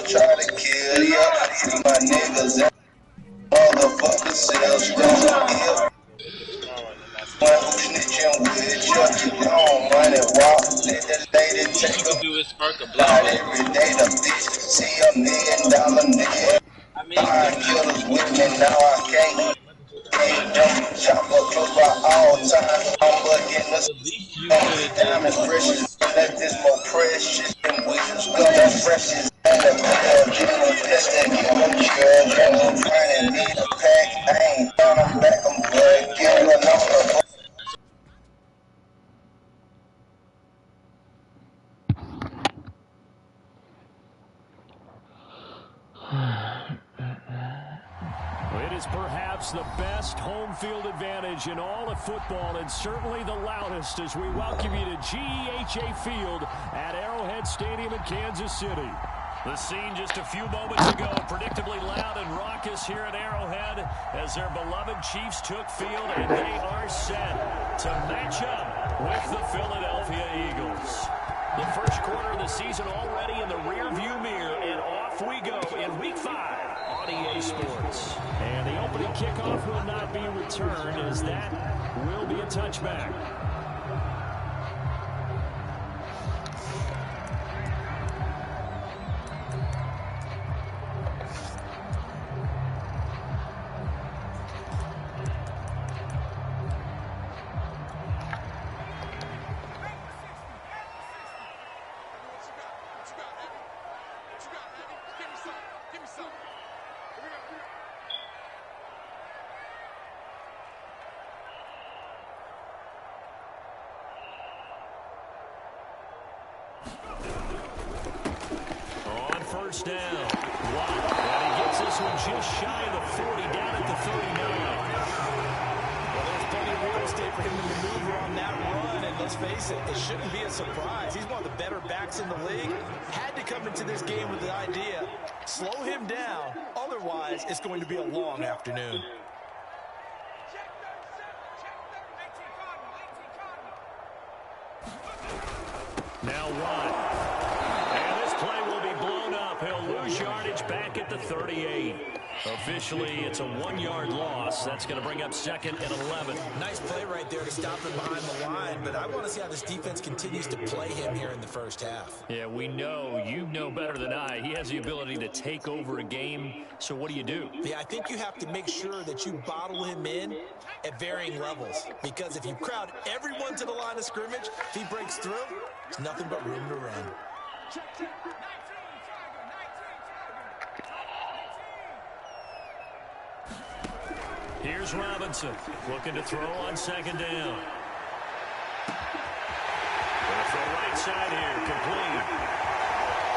try to kill ya. My niggas and motherfuckers sells don't when who snitching with ya? Don't run it, walk. Let the lady take a do is spark a out blood. every day. The bitch see $1 million nigga. Killers with me now. I can't. Chopper close by all times. I'm bugging the The least you could diamonds precious. Let this more precious than wishes. Gun precious. And the testing. I'm sure. And I'm trying to need a pack. I ain't down. I'm back. I'm bugging. Run off the It is perhaps the best home field advantage in all of football, and certainly the loudest, as we welcome you to GEHA Field at Arrowhead Stadium in Kansas City. The scene just a few moments ago, predictably loud and raucous here at Arrowhead as their beloved Chiefs took field, and they are set to match up with the Philadelphia Eagles. The first quarter of the season already in the rearview mirror, and off we go in Week 5 on EA Sports. And the opening kickoff will not be returned, as that will be a touchback. On first down, Watt, and he gets this one just shy of the 40, down at the 39. Well, there's plenty of real estate for him to maneuver on that run, and let's face it, it shouldn't be a surprise. He's one of the better backs in the league. Had to come into this game with the idea, slow him down, otherwise it's going to be a long afternoon. Now Watt. And this play will be blown up. He'll lose yardage back at the 38. Officially, it's a 1-yard loss. That's going to bring up 2nd and 11. Nice play right there to stop him behind the line, but I want to see how this defense continues to play him here in the first half. Yeah, we know, you know better than I, he has the ability to take over a game. So what do? Yeah, I think you have to make sure that you bottle him in at varying levels, because if you crowd everyone to the line of scrimmage, if he breaks through, there's nothing but room to run. Here's Robinson, looking to throw on 2nd down. Off the right side here, complete.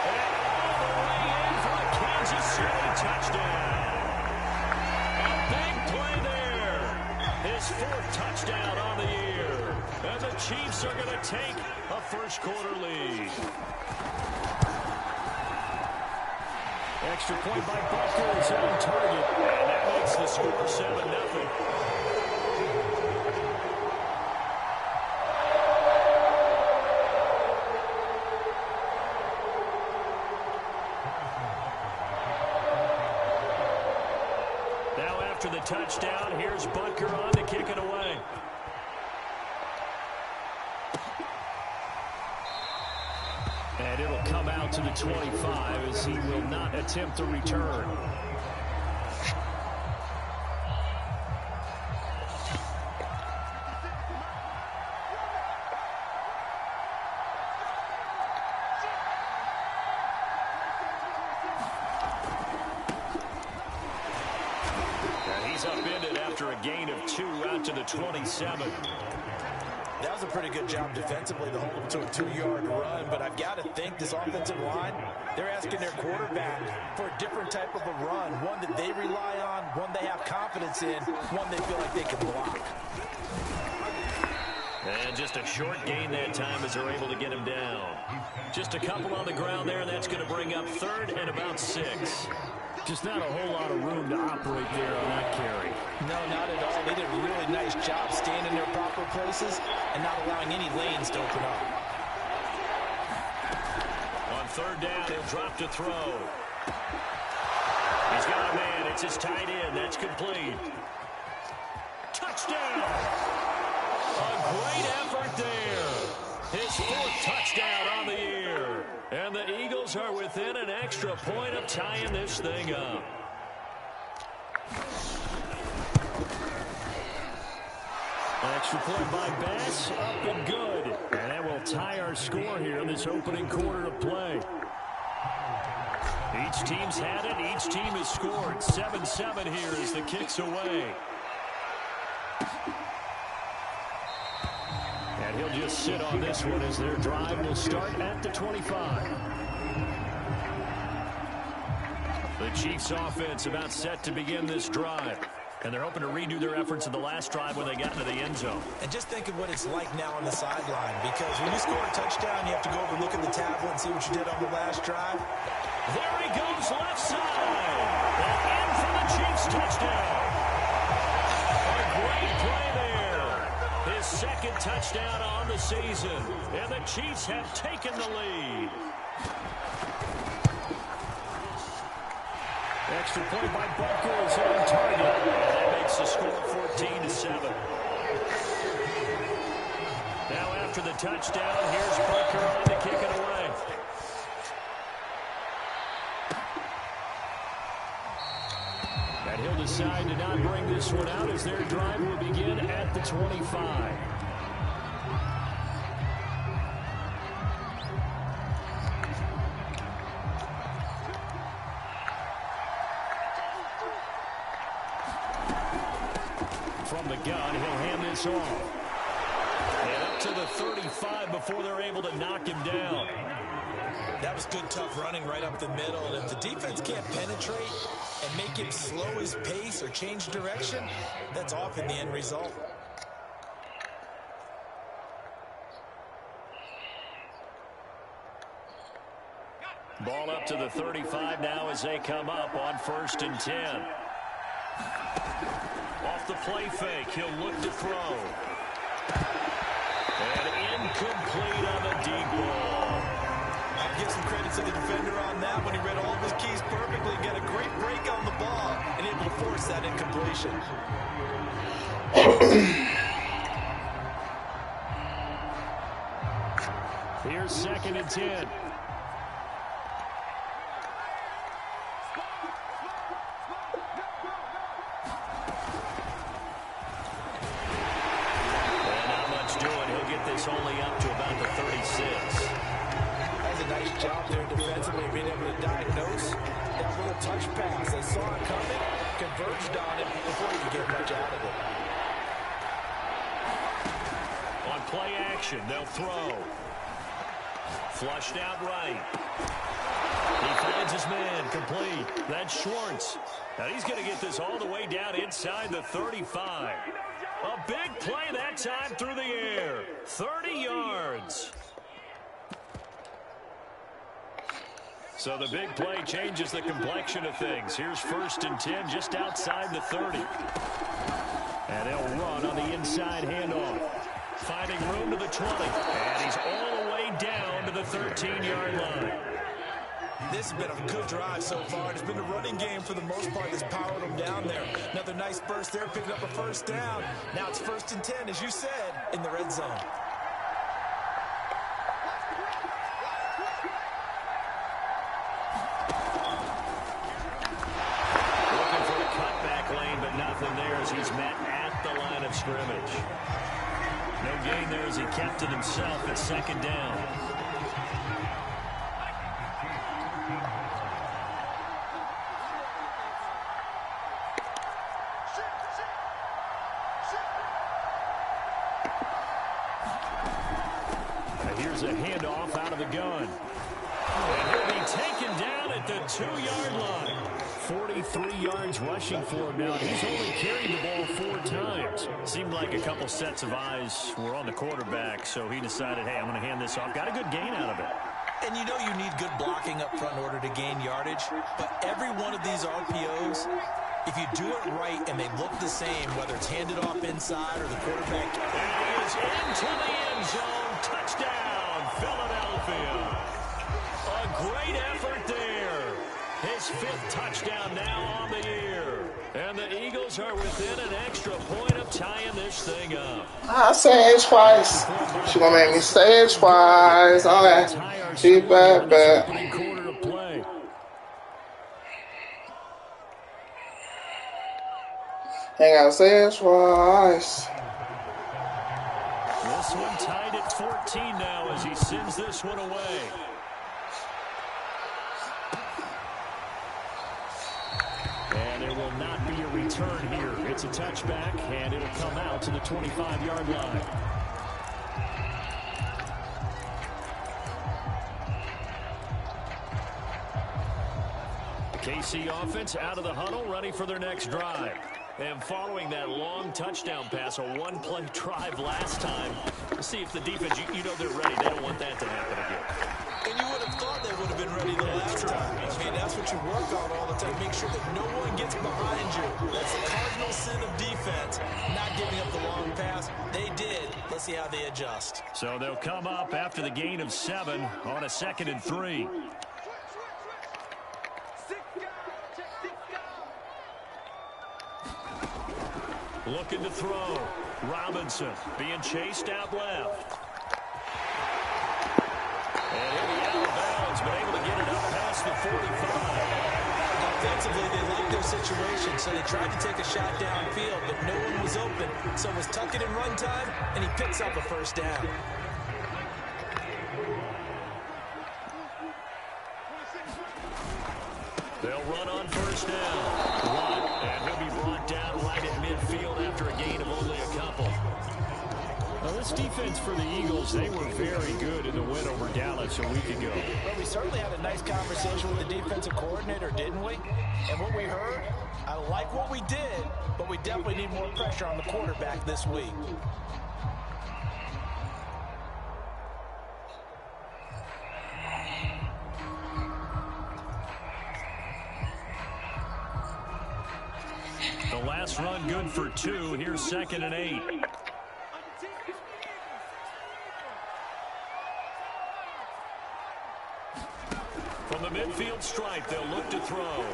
And all the way in for a Kansas City touchdown. A big play there. His 4th touchdown on the year. And the Chiefs are going to take a first quarter lead. Extra point by Butker is on target, and that makes the score 7-0. Now after the touchdown, here's Butker on to kick it away. And it'll come out to the 25 as he will not attempt to return. And he's upended after a gain of 2 out to the 27. That was a pretty good job defensively to hold him to a 2-yard run, but I've got to think this offensive line, they're asking their quarterback for a different type of a run, one that they rely on, one they have confidence in, one they feel like they can block. And just a short gain that time as they're able to get him down. Just a couple on the ground there, and that's going to bring up 3rd and about 6. Just not a whole lot of room to operate there on that carry. No, not at all. They did a really nice job staying in their proper places and not allowing any lanes to open up. On 3rd down, he'll drop to throw. He's got a man. It's his tight end. That's complete. Touchdown! A great effort there. His 4th touchdown on the year. And the Eagles are within an extra point of tying this thing up. Extra point by Bass, up and good. And that will tie our score here in this opening quarter of play. Each team's had it. Each team has scored. 7-7 here as the kick's away. And he'll just sit on this one as their drive will start at the 25. The Chiefs offense about set to begin this drive. And they're hoping to redo their efforts in the last drive when they got into the end zone. And just think of what it's like now on the sideline, because when you score a touchdown, you have to go over and look at the tablet and see what you did on the last drive. There he goes, left side. And in for the Chiefs touchdown. A great play there. His 2nd touchdown on the season. And the Chiefs have taken the lead. Extra point by Butker is on target. And that makes the score 14-7. Now after the touchdown, here's Butker on to kick it away. And he'll decide to not bring this one out as their drive will begin at the 25. From the gun, he'll hand this off. And up to the 35 before they're able to knock him down. That was good, tough running right up the middle. And if the defense can't penetrate and make him slow his pace or change direction, that's often the end result. Ball up to the 35 now as they come up on 1st and 10. Off the play fake, he'll look to throw. And incomplete on the deep ball. I'll give some credit to the defender on that when he read all of his keys perfectly, got a great break on the ball, and able to force that incompletion. Here's 2nd and 10. Only up to about the 36. That's a nice job there defensively, being able to diagnose that little touch pass. They saw it coming, converged on it before you could get much out of it. On play action, they'll throw. Flushed out right. He finds his man, complete. That's Schwartz. Now he's going to get this all the way down inside the 35. A big play that time through the air. 30 yards. So the big play changes the complexion of things. Here's 1st and 10 just outside the 30. And they'll run on the inside handoff. Finding room to the 20. And he's all the way down to the 13-yard line. This has been a good drive so far. It's been the running game for the most part that's powered them down there. Another nice burst there, picking up a 1st down. Now it's 1st and 10, as you said, in the red zone. Looking for a cutback lane, but nothing there as he's met at the line of scrimmage. No gain there as he kept it himself at 2nd down. Here's a handoff out of the gun. And he'll be taken down at the 2-yard line. 43 yards rushing for him now. He's only carried the ball 4 times. Seemed like a couple sets of eyes were on the quarterback, so he decided, hey, I'm going to hand this off. Got a good gain out of it. And you know you need good blocking up front in order to gain yardage. But every one of these RPOs, if you do it right and they look the same, whether it's handed off inside or the quarterback. And he is into the end zone. Touchdown, Philadelphia. A great effort there. His 5th touchdown now on the year. And the Eagles are within an extra point of tying this thing up. I say it twice. She gonna make me say it twice. All that. She bad. Ain't gotta say it twice. This one tied at 14 now as he sends this one away. And there will not be a return here. It's a touchback, and it'll come out to the 25-yard line. The KC offense out of the huddle, ready for their next drive. And following that long touchdown pass, a one-play drive last time, to see if the defense, you know they're ready. They don't want that to happen again. And you would have thought they would have been ready the last time. I mean, that's what you work on all the time. Make sure that no one gets behind you. That's the cardinal sin of defense, not giving up the long pass. They did. Let's see how they adjust. So they'll come up after the gain of 7 on a 2nd and 3. Looking to throw. Robinson being chased out left. And he'll be out of bounds, but able to get it up past the 45. Offensively, they liked their situation, so they tried to take a shot downfield, but no one was open. So it was tuck it in run time, and he picks up a first down. They'll run on first down. And he'll be brought down right at midfield after a gain of only a couple. Now, this defense for the Eagles, they were very good in the win over Dallas a week ago. Well, we certainly had a nice conversation with the defensive coordinator, didn't we? And what we heard, I like what we did, but we definitely need more pressure on the quarterback this week. The last run good for 2. Here's 2nd and 8. From the midfield stripe, they'll look to throw.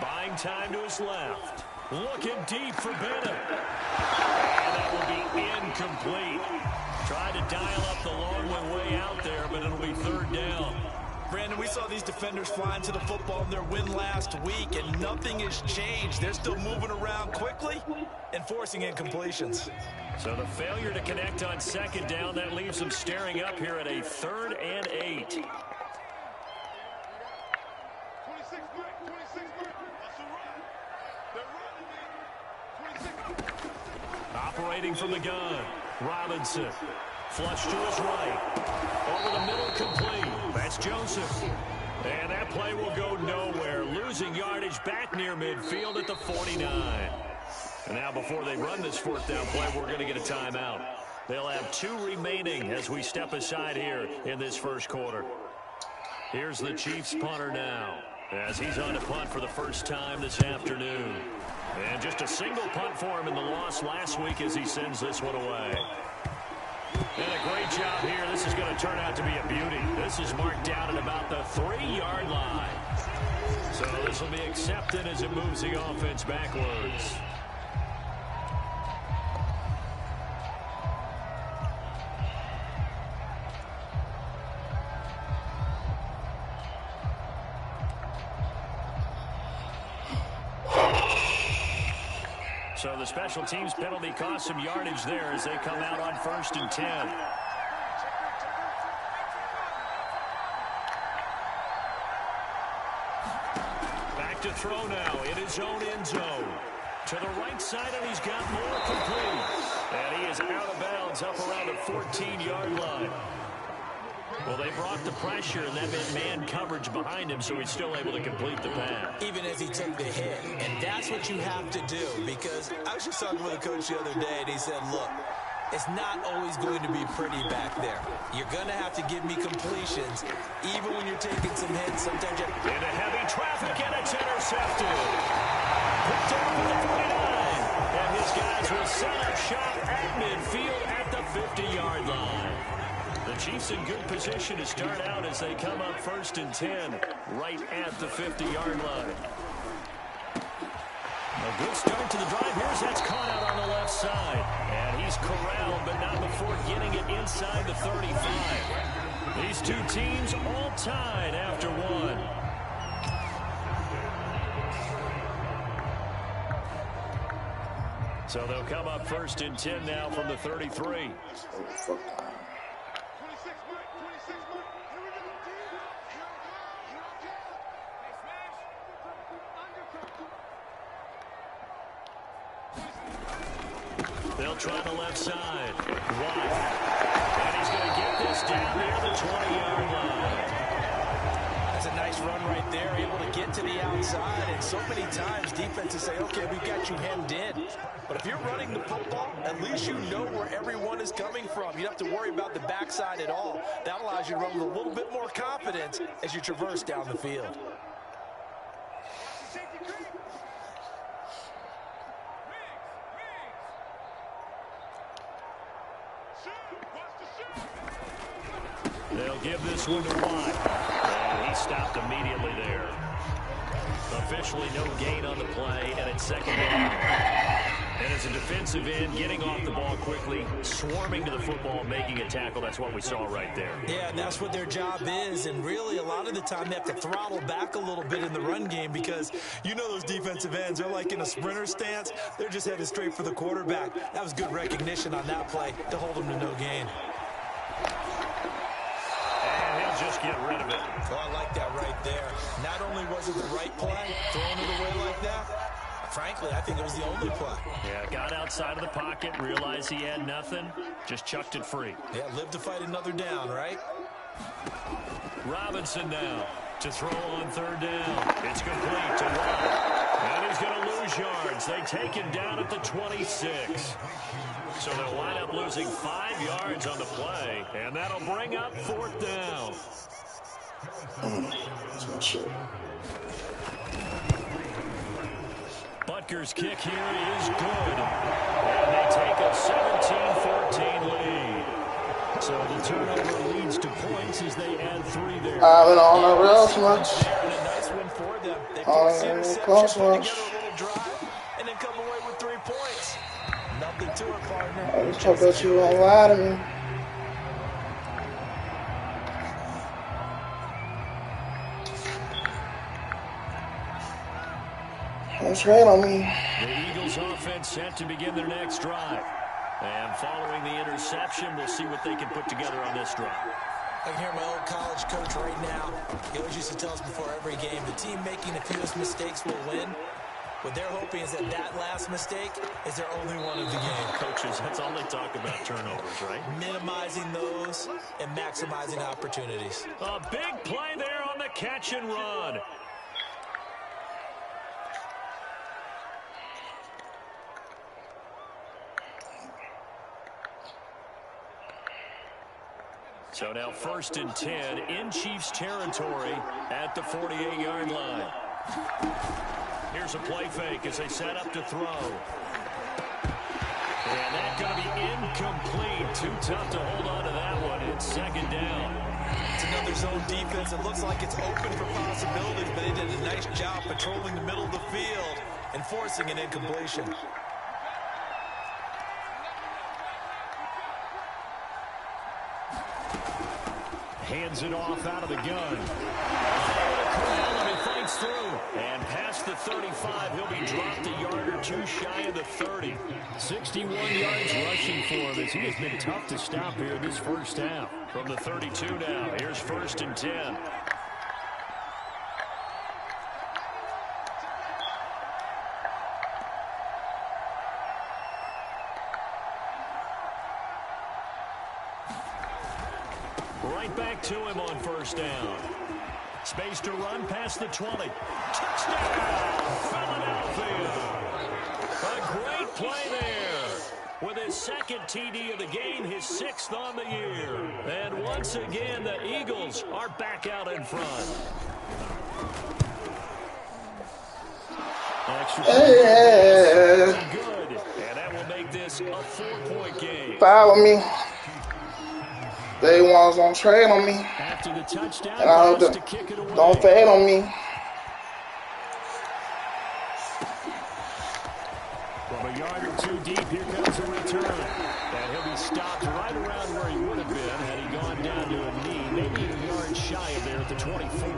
Buying time to his left. Looking deep for Bennett. And that will be incomplete. Tried to dial up the long one way out there, but it'll be 3rd down. Brandon, we saw these defenders flying to the football in their win last week, and nothing has changed. They're still moving around quickly and forcing incompletions. So the failure to connect on 2nd down, that leaves them staring up here at a 3rd and 8. Operating from the gun, Robinson. Flush to his right. Over the middle, complete. That's Joseph. And that play will go nowhere. Losing yardage back near midfield at the 49. And now before they run this 4th down play, we're going to get a timeout. They'll have 2 remaining as we step aside here in this first quarter. Here's the Chiefs punter now, as he's on to punt for the first time this afternoon. And just a single punt for him in the loss last week as he sends this one away. And a great job here. This is going to turn out to be a beauty. This is marked down at about the 3-yard line. So this will be accepted as it moves the offense backwards. So the special teams penalty cost some yardage there as they come out on 1st and 10. Back to throw now in his own end zone. To the right side, and he's got more complete. And he is out of bounds up around the 14-yard line. Well, they brought the pressure, and that meant man coverage behind him, so he's still able to complete the pass. Even as he took the hit. And that's what you have to do, because I was just talking with a coach the other day, and he said, look, it's not always going to be pretty back there. You're going to have to give me completions, even when you're taking some hits. Sometimes you into heavy traffic, and it's intercepted. Picked up for the 49. And his guys will set up shop at midfield at the 50-yard line. The Chiefs in good position to start out as they come up 1st and 10 right at the 50-yard line. A good start to the drive. Here's that's caught out on the left side. And he's corralled, but not before getting it inside the 35. These two teams all tied after one. So they'll come up 1st and 10 now from the 33. They'll try the left side. Wide. And he's going to get this down near the 20-yard line. That's a nice run right there, able to get to the outside. And so many times defenses say, okay, we've got you hemmed in. But if you're running the football, at least you know where everyone is coming from. You don't have to worry about the backside at all. That allows you to run with a little bit more confidence as you traverse down the field. They'll give this one to Watt. And he stopped immediately there. Officially no gain on the play, and it's 2nd down. And as a defensive end, getting off the ball quickly, swarming to the football, making a tackle, that's what we saw right there. Yeah, and that's what their job is. And really, a lot of the time, they have to throttle back a little bit in the run game because you know those defensive ends, they're like in a sprinter stance. They're just headed straight for the quarterback. That was good recognition on that play to hold them to no gain. Just get rid of it. Oh, I like that right there. Not only was it the right play, throwing it away like that, frankly, I think it was the only play. Yeah, got outside of the pocket, realized he had nothing, just chucked it free. Yeah, live to fight another down, right? Robinson now to throw on 3rd down. It's complete to Watt. And he's going to lose yards. They take him down at the 26. So they'll wind up losing 5 yards on the play, and that'll bring up 4th down. Butker's kick here is good. And they take a 17-14 lead. So the turnover leads to points as they add 3 there. I've been on the rails much. Nice win for them. They Close much. together a little drive and then come away with 3 points. Nothing to it, partner. I just hope that you won't lie to me. That's right on me. The Eagles offense set to begin their next drive. And following the interception, we'll see what they can put together on this drive. I can hear my old college coach right now. He always used to tell us before every game, the team making the fewest mistakes will win. What they're hoping is that that last mistake is their only one of the game. Coaches, that's all they talk about, turnovers, right? Minimizing those and maximizing opportunities. A big play there on the catch and run. So now 1st and 10 in Chiefs territory at the 48-yard line. Here's a play fake as they set up to throw. And that's going to be incomplete. Too tough to hold on to that one. It's 2nd down. It's another zone defense. It looks like it's open for possibilities, but they did a nice job patrolling the middle of the field and forcing an incompletion. Hands it off out of the gun. He fights through. And past the 35, he'll be dropped a yard or 2 shy of the 30. 61 yards rushing for him as he has been tough to stop here this first half. From the 32 now, here's 1st and 10. Right back to him on 1st down. Space to run past the 20. Touchdown, Philadelphia. A great play there. With his 2nd TD of the game, his 6th on the year. And once again, the Eagles are back out in front. Extra good. And that will make this a 4-point game. Follow me. They ones don't trade on me. After the touchdown, And I hope to that kick it away. don't fade on me. From a yard or two deep, here comes a return. And he'll be stopped right around where he would have been had he gone down to a knee, maybe a yard shy of there at the 24.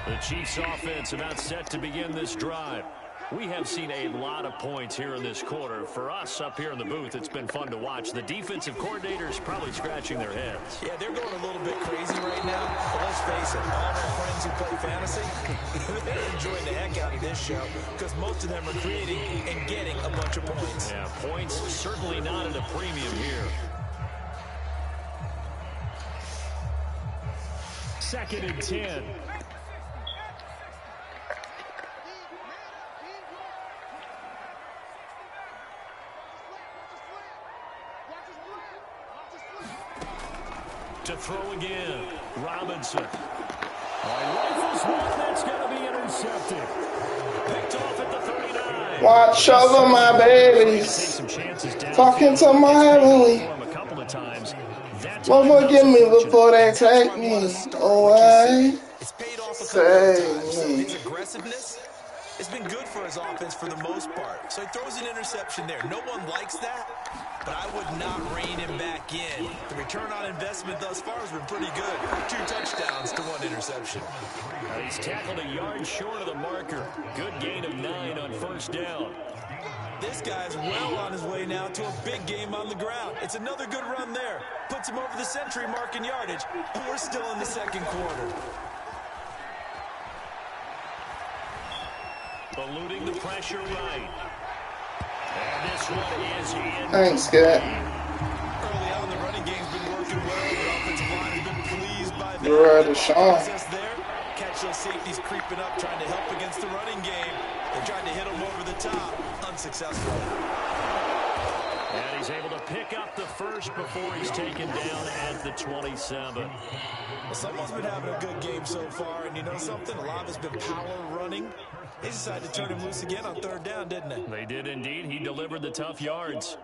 The Chiefs offense about set to begin this drive. We have seen a lot of points here in this quarter. For us up here in the booth, it's been fun to watch. The defensive coordinators probably scratching their heads. Yeah, they're going a little bit crazy right now. But let's face it, all their friends who play fantasy, they're enjoying the heck out of this show because most of them are creating and getting a bunch of points. Yeah, points certainly not at a premium here. Second and 10. To throw again, Robinson. Rifles one that's going to be intercepted. Picked off at the 39. Watch over my babies. Talking to my heavenly. Motherfucker, get me before they take me away. It's paid off a couple of times. So me. his aggressiveness has been good for his offense for the most part. So he throws an interception there. No one likes that, but I would not rein him back in. The return on investment thus far has been pretty good. 2 touchdowns to 1 interception. He's tackled a yard short of the marker. Good gain of 9 on first down. This guy's well on his way now to a big game on the ground. It's another good run there. Puts him over the century mark in yardage, and we're still in the second quarter. Eluding the pressure right. And this one is in. Thanks, Scott. Early on, the running game's been working well. The offensive line has been pleased by that. You're right, Deshaun. Process there. Catch those safeties creeping up, trying to help against the running game. They tried to hit him over the top, unsuccessfully. And he's able to pick up the first before he's taken down at the 27. Well, someone's been having a good game so far, and you know something? A lot of it's been power running. They decided to turn him loose again on third down, didn't they? They did indeed. He delivered the tough yards.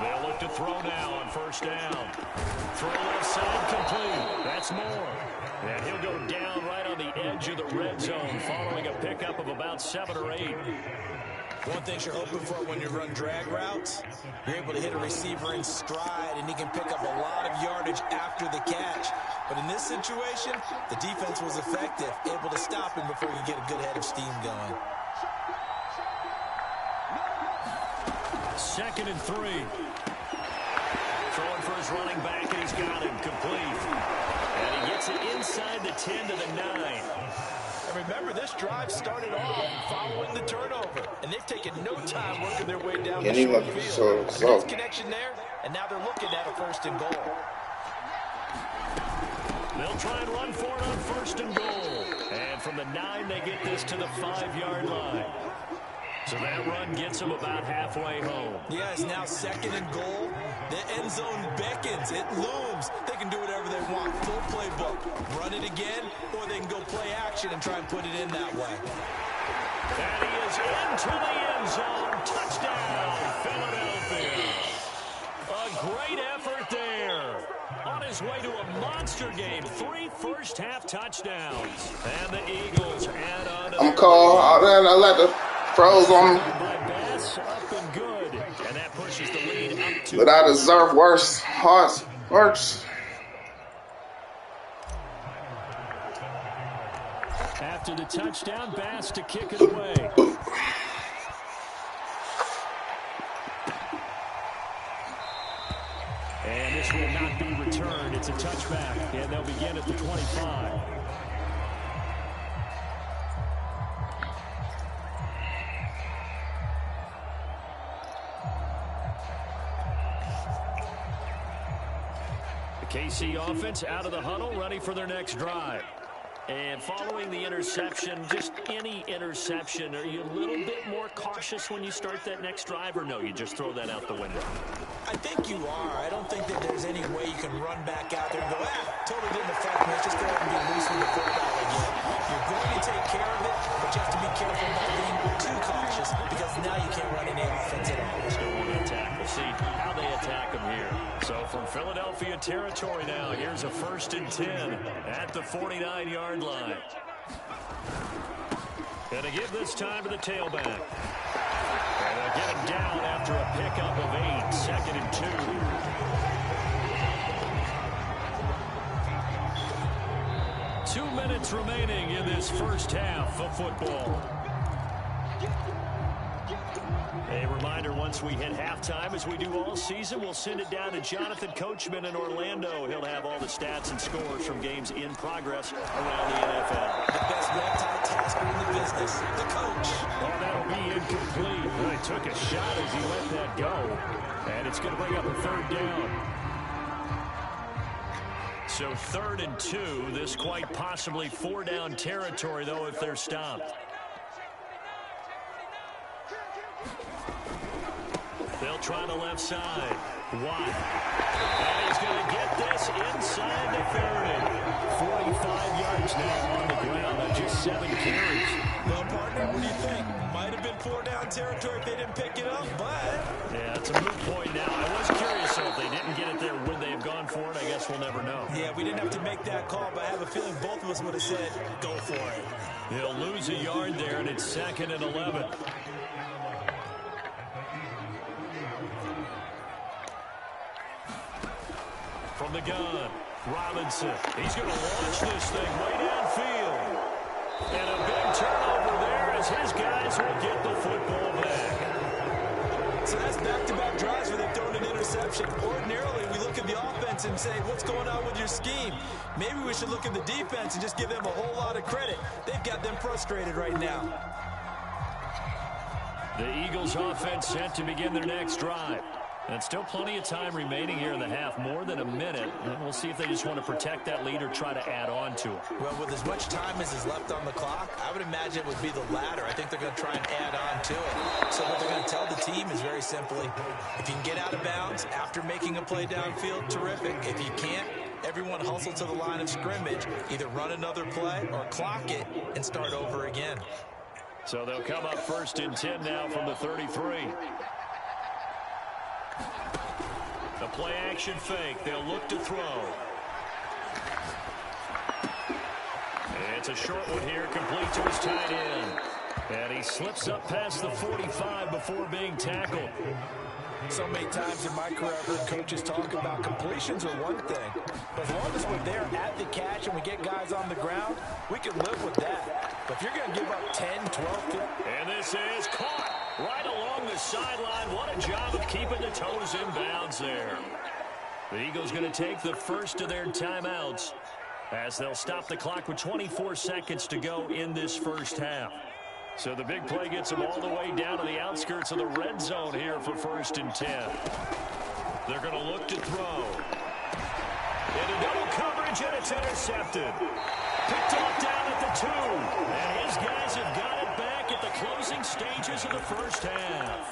They'll look to throw now on first down. Throw left side complete. That's more. And he'll go down right on the edge of the red zone following a pickup of about 7 or 8. One thing you're hoping for when you run drag routes, you're able to hit a receiver in stride, and he can pick up a lot of yardage after the catch. But in this situation, the defense was effective, able to stop him before he could get a good head of steam going. Second and 3. Throwing for his running back, and he's got him complete. And he gets it inside the 10 to the 9. And remember, this drive started off following the turnover, and they've taken no time working their way down the short field. Nice connection there, and now they're looking at a 1st and goal. They'll try and run for it on 1st and goal. And from the 9, they get this to the 5-yard line. So that run gets them about halfway home. Yeah, it's now 2nd and goal. The end zone beckons. It looms. They can do whatever they want. Full playbook. Run it again, or they can go play action and try and put it in that way. And he is into the end zone. Touchdown, Philadelphia. A great effort there. On his way to a monster game. 3 first-half touchdowns. And the Eagles add on. I'm called. I let the froze on me. But I deserve worse. Worse. After the touchdown, Bass to kick it away. And this will not be returned. It's a touchback, and they'll begin at the 25. The KC offense out of the huddle, ready for their next drive. And following the interception, just any interception, are you a little bit more cautious when you start that next drive, or no, you just throw that out the window? I think you are. I don't think that there's any way you can run back out there and go, totally didn't affect me. Let's just go ahead and be loose with the football again. You're going to take care of it, but you have to be careful about being too cautious because now you can't run any offense at all. Let's go on to attack. We'll see how they attack them here. So from Philadelphia territory now, here's a 1st and 10 at the 49-yard line. Going to give this time to the tailback. And they'll get him down after a pickup of 8, 2nd and 2. 2 minutes remaining in this first half of football. A reminder, once we hit halftime, as we do all season, we'll send it down to Jonathan Coachman in Orlando. He'll have all the stats and scores from games in progress around the NFL. The best multitasker in the business, the coach. Oh, that'll be incomplete. Well, he took a shot as he let that go. And it's going to bring up a 3rd down. So 3rd and 2. This quite possibly 4-down territory, though, if they're stopped. They'll try the left side. Watt. And he's going to get this inside the 30. 45 yards now on the ground on just 7 carries. Well, partner, what do you think? Might have been 4-down territory if they didn't pick it up, but... Yeah, it's a moot point now. I was curious, so if they didn't get it there, would they have gone for it? I guess we'll never know. Yeah, we didn't have to make that call, but I have a feeling both of us would have said, go for it. He'll lose a yard there, and it's 2nd and 11. From the gun, Robinson. He's going to launch this thing way downfield. And a big turnover there as his guys will get the football back. So that's back-to-back drives where they've thrown an interception. Ordinarily, we look at the offense and say, what's going on with your scheme? Maybe we should look at the defense and just give them a whole lot of credit. They've got them frustrated right now. The Eagles offense set to begin their next drive. And still plenty of time remaining here in the half, more than a minute. And we'll see if they just want to protect that lead or try to add on to it. Well, with as much time as is left on the clock, I would imagine it would be the latter. I think they're going to try and add on to it. So what they're going to tell the team is very simply, if you can get out of bounds after making a play downfield, terrific. If you can't, everyone hustle to the line of scrimmage, either run another play or clock it and start over again. So they'll come up 1st and 10 now from the 33. The play action fake. They'll look to throw. It's a short one here, complete to his tight end. And he slips up past the 45 before being tackled. So many times in my career, I've heard coaches talk about completions are one thing. But as long as we're there at the catch and we get guys on the ground, we can live with that. But if you're going to give up 10, 12... And this is caught right along the sideline. What a job of keeping the toes in bounds there. The Eagles going to take the first of their timeouts as they'll stop the clock with 24 seconds to go in this first half. So the big play gets them all the way down to the outskirts of the red zone here for 1st and 10. They're going to look to throw. Into double coverage, and it's intercepted. Picked off down at the 2. And his guys have got it back at the closing stages of the first half.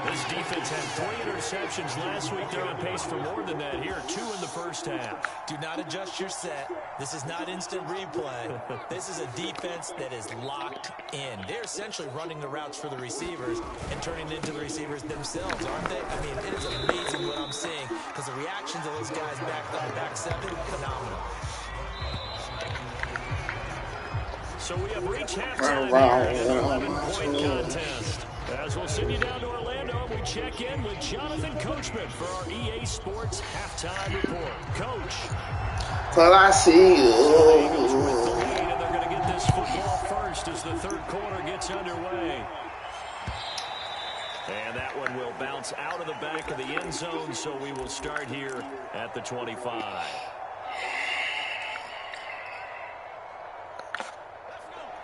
This defense had 3 interceptions last week. They're on pace for more than that here. 2 in the first half. Do not adjust your set. This is not instant replay. This is a defense that is locked in. They're essentially running the routes for the receivers and turning it into the receivers themselves, aren't they? I mean, it is amazing what I'm seeing because the reactions of those guys back 7, phenomenal. So we have reached halftime here in an 11-point contest. As we'll send you down to Orlando, we check in with Jonathan Coachman for our EA Sports Halftime Report. Coach. Well, I see you. So the Eagles with the lead, and they're going to get this football first as the third quarter gets underway. And that one will bounce out of the back of the end zone, so we will start here at the 25.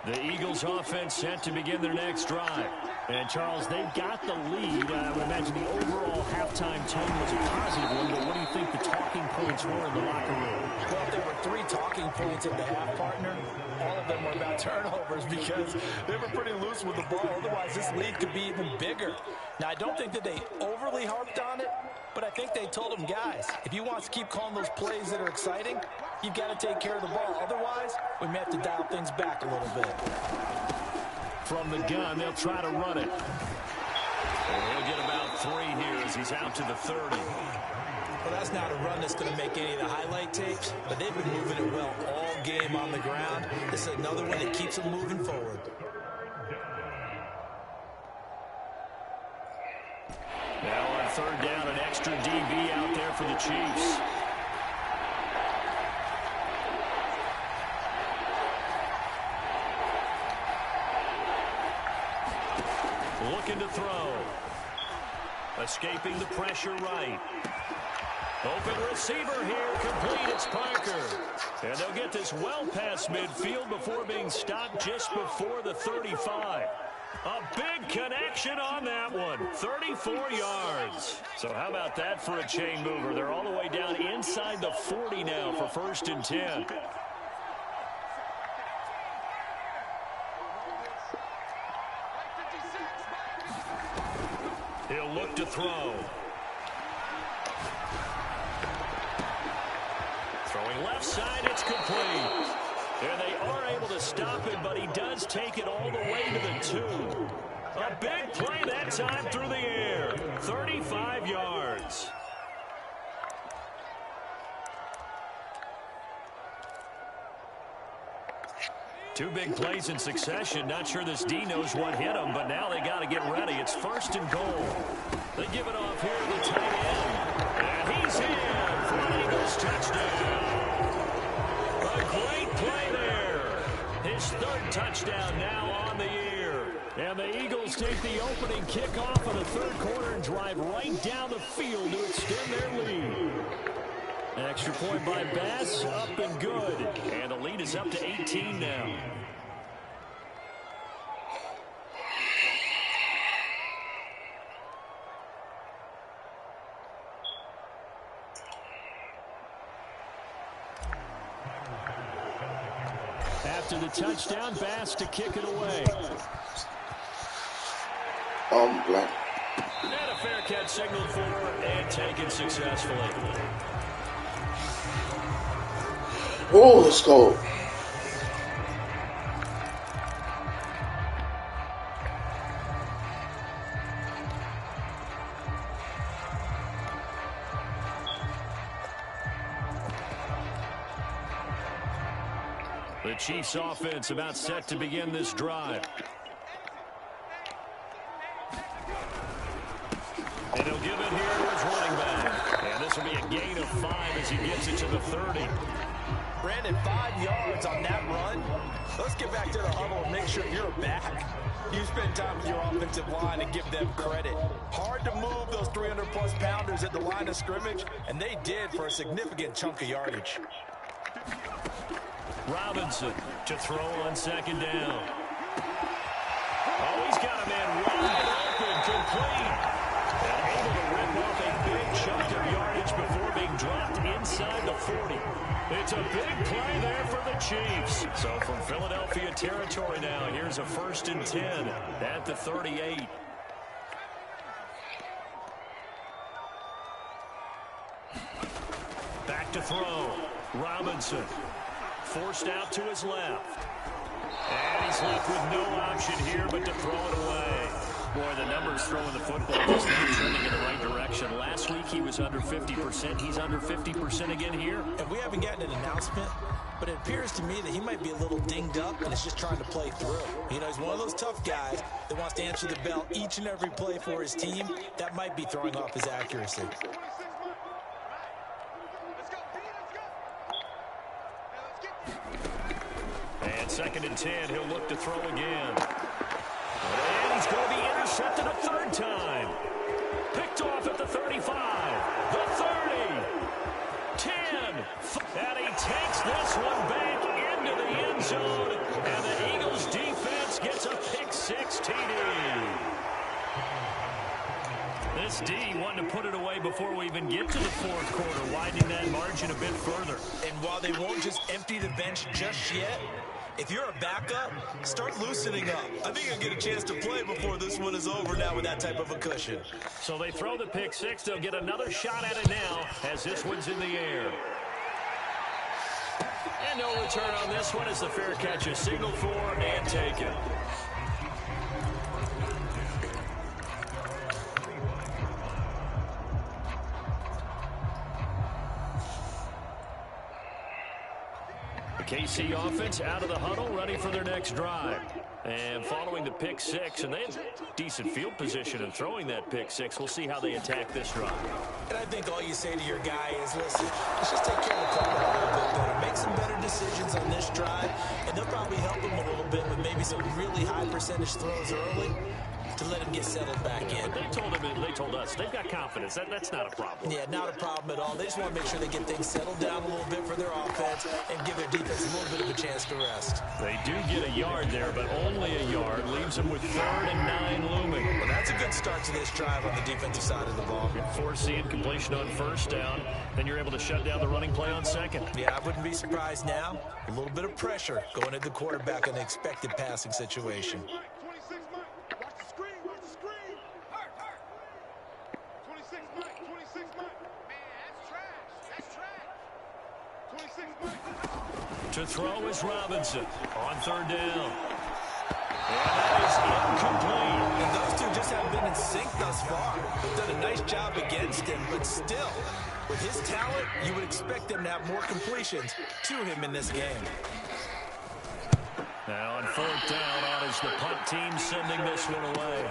The Eagles offense set to begin their next drive. And, Charles, they've got the lead. I would imagine the overall halftime tone was a positive one, but what do you think the talking points were in the locker room? Well, if there were 3 talking points at the half, partner, all of them were about turnovers because they were pretty loose with the ball. Otherwise, this lead could be even bigger. Now, I don't think that they overly harped on it, but I think they told them, guys, if you want to keep calling those plays that are exciting, you've got to take care of the ball. Otherwise, we may have to dial things back a little bit. From the gun, they'll try to run it. And he'll get about 3 here as he's out to the 30. Well, that's not a run that's going to make any of the highlight tapes, but they've been moving it well all game on the ground. This is another one that keeps them moving forward. Now on 3rd down, an extra DB out there for the Chiefs. Looking to throw. Escaping the pressure right. Open receiver here, complete, it's Parker. And they'll get this well past midfield before being stopped just before the 35. A big connection on that one, 34 yards. So how about that for a chain mover? They're all the way down inside the 40 now for 1st and 10. He'll look to throw. Throwing left side, it's complete. And they are able to stop him, but he does take it all the way to the 2. A big play that time through the air. 35 yards. Two big plays in succession. Not sure this D knows what hit him, but now they got to get ready. It's 1st and goal. They give it off here to the tight end. And he's in for an Eagles touchdown. A great play there. His 3rd touchdown now on the year. And the Eagles take the opening kickoff of the 3rd quarter and drive right down the field to extend their lead. An extra point by Bass, up and good. And the lead is up to 18 now. After the touchdown, Bass to kick it away. Black. And a fair catch signaled for and taken successfully. Oh, let's go. The Chiefs offense about set to begin this drive. And he'll give it here to his running back. And this will be a gain of 5 as he gets it to the 30. Brandon, 5 yards on that run. Let's get back to the huddle and make sure you're back. You spend time with your offensive line and give them credit. Hard to move those 300-plus pounders at the line of scrimmage, and they did for a significant chunk of yardage. Robinson to throw on 2nd down. Oh, he's got a man wide open, complete. And able to rip off a big chunk of yardage before being dropped inside the 40. It's a big play there for the Chiefs. So from Philadelphia territory now, here's a 1st and 10 at the 38. Back to throw. Robinson forced out to his left. And he's left with no option here but to throw it away. Boy, the numbers throwing the football just not trending in the right direction. Last week he was under 50%. He's under 50% again here. And we haven't gotten an announcement, but it appears to me that he might be a little dinged up and is just trying to play through. You know, he's one of those tough guys that wants to answer the bell each and every play for his team. That might be throwing off his accuracy. And 2nd and 10, he'll look to throw again. And he's going to be intercepted a 3rd time. Picked off at the 35, the 30, 10, and he takes this one back into the end zone. And the Eagles D wanting to put it away before we even get to the fourth quarter, widening that margin a bit further. And while they won't just empty the bench just yet, if you're a backup, start loosening up. I think you'll get a chance to play before this one is over now with that type of a cushion. So they throw the pick six. They'll get another shot at it now as this one's in the air. And no return on this one as the fair catch is signaled for and taken. The KC offense out of the huddle, ready for their next drive. And following the pick six, and they had decent field position in throwing that pick six. We'll see how they attack this drive. And I think all you say to your guy is, listen, let's just take care of the clock a little bit better. Make some better decisions on this drive, and they'll probably help him a little bit with maybe some really high percentage throws early to let him get settled back in. They told us they've got confidence. That's not a problem. Yeah, not a problem at all. They just want to make sure they get things settled down a little bit for their offense and give their defense a little bit of a chance to rest. They do get a yard there, but only a yard. Leaves them with 3rd and 9 looming. Well, that's a good start to this drive on the defensive side of the ball. Force the incompletion on first down. Then you're able to shut down the running play on second. Yeah, I wouldn't be surprised now. A little bit of pressure going at the quarterback in the expected passing situation. To throw is Robinson on 3rd down. And that is incomplete. And those two just haven't been in sync thus far. They've done a nice job against him, but still, with his talent, you would expect them to have more completions to him in this game. Now on 4th down, out is the punt team sending this one away.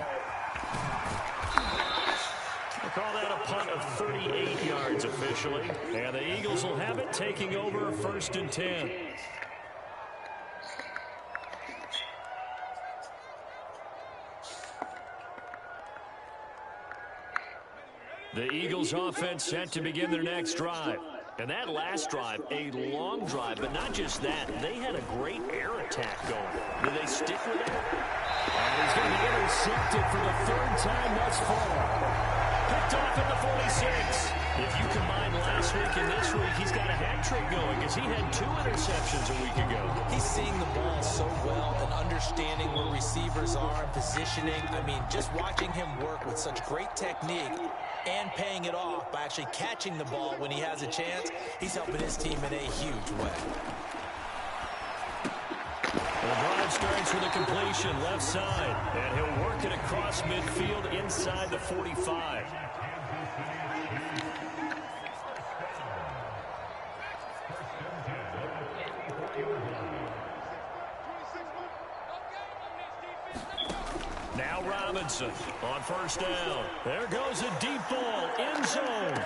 We'll call that a punt of 38 yards officially. And the Eagles will have it, taking over 1st and 10. The Eagles offense set to begin their next drive. And that last drive, a long drive, but not just that. They had a great air attack going. Do they stick with it? And he's going to be intercepted for the 3rd time thus far. Picked off at the 46. If you combine last week and this week, he's got a hat trick going because he had 2 interceptions a week ago. He's seeing the ball so well and understanding where receivers are and positioning. I mean, just watching him work with such great technique and paying it off by actually catching the ball when he has a chance, he's helping his team in a huge way. The drive starts with a completion left side, and he'll work it across midfield inside the 45. Now Robinson on 1st down. There goes a deep ball, end zone.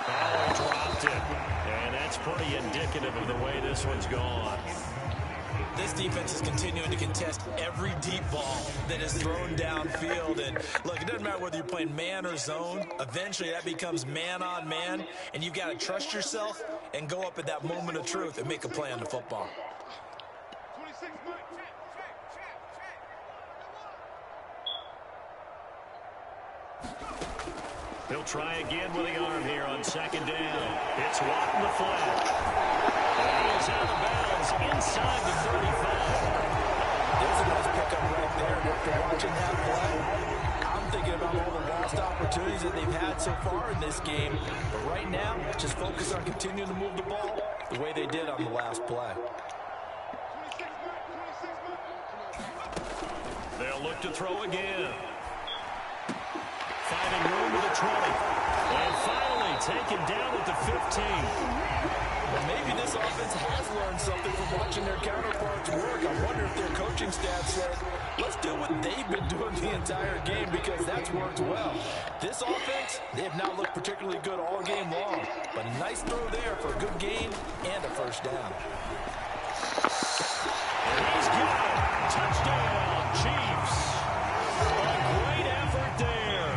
Oh, he dropped it. And that's pretty indicative of the way this one's gone. This defense is continuing to contest every deep ball that is thrown downfield. And look, it doesn't matter whether you're playing man or zone. Eventually, that becomes man on man. And you've got to trust yourself and go up at that moment of truth and make a play on the football. He'll try again with the arm here on 2nd down. It's Watt in the flat. And he is out of bounds inside the 35. There's a nice pickup right there. After watching that play, I'm thinking about all the lost opportunities that they've had so far in this game. But right now, just focus on continuing to move the ball the way they did on the last play. They'll look to throw again. Finding room to the 20. And finally taken down at the 15. Well, maybe this offense has learned something from watching their counterparts work. I wonder if their coaching staff said, let's do what they've been doing the entire game because that's worked well. This offense, they have not looked particularly good all game long. But a nice throw there for a good gain and a 1st down. And he's got it. Touchdown, Chiefs. A great effort there.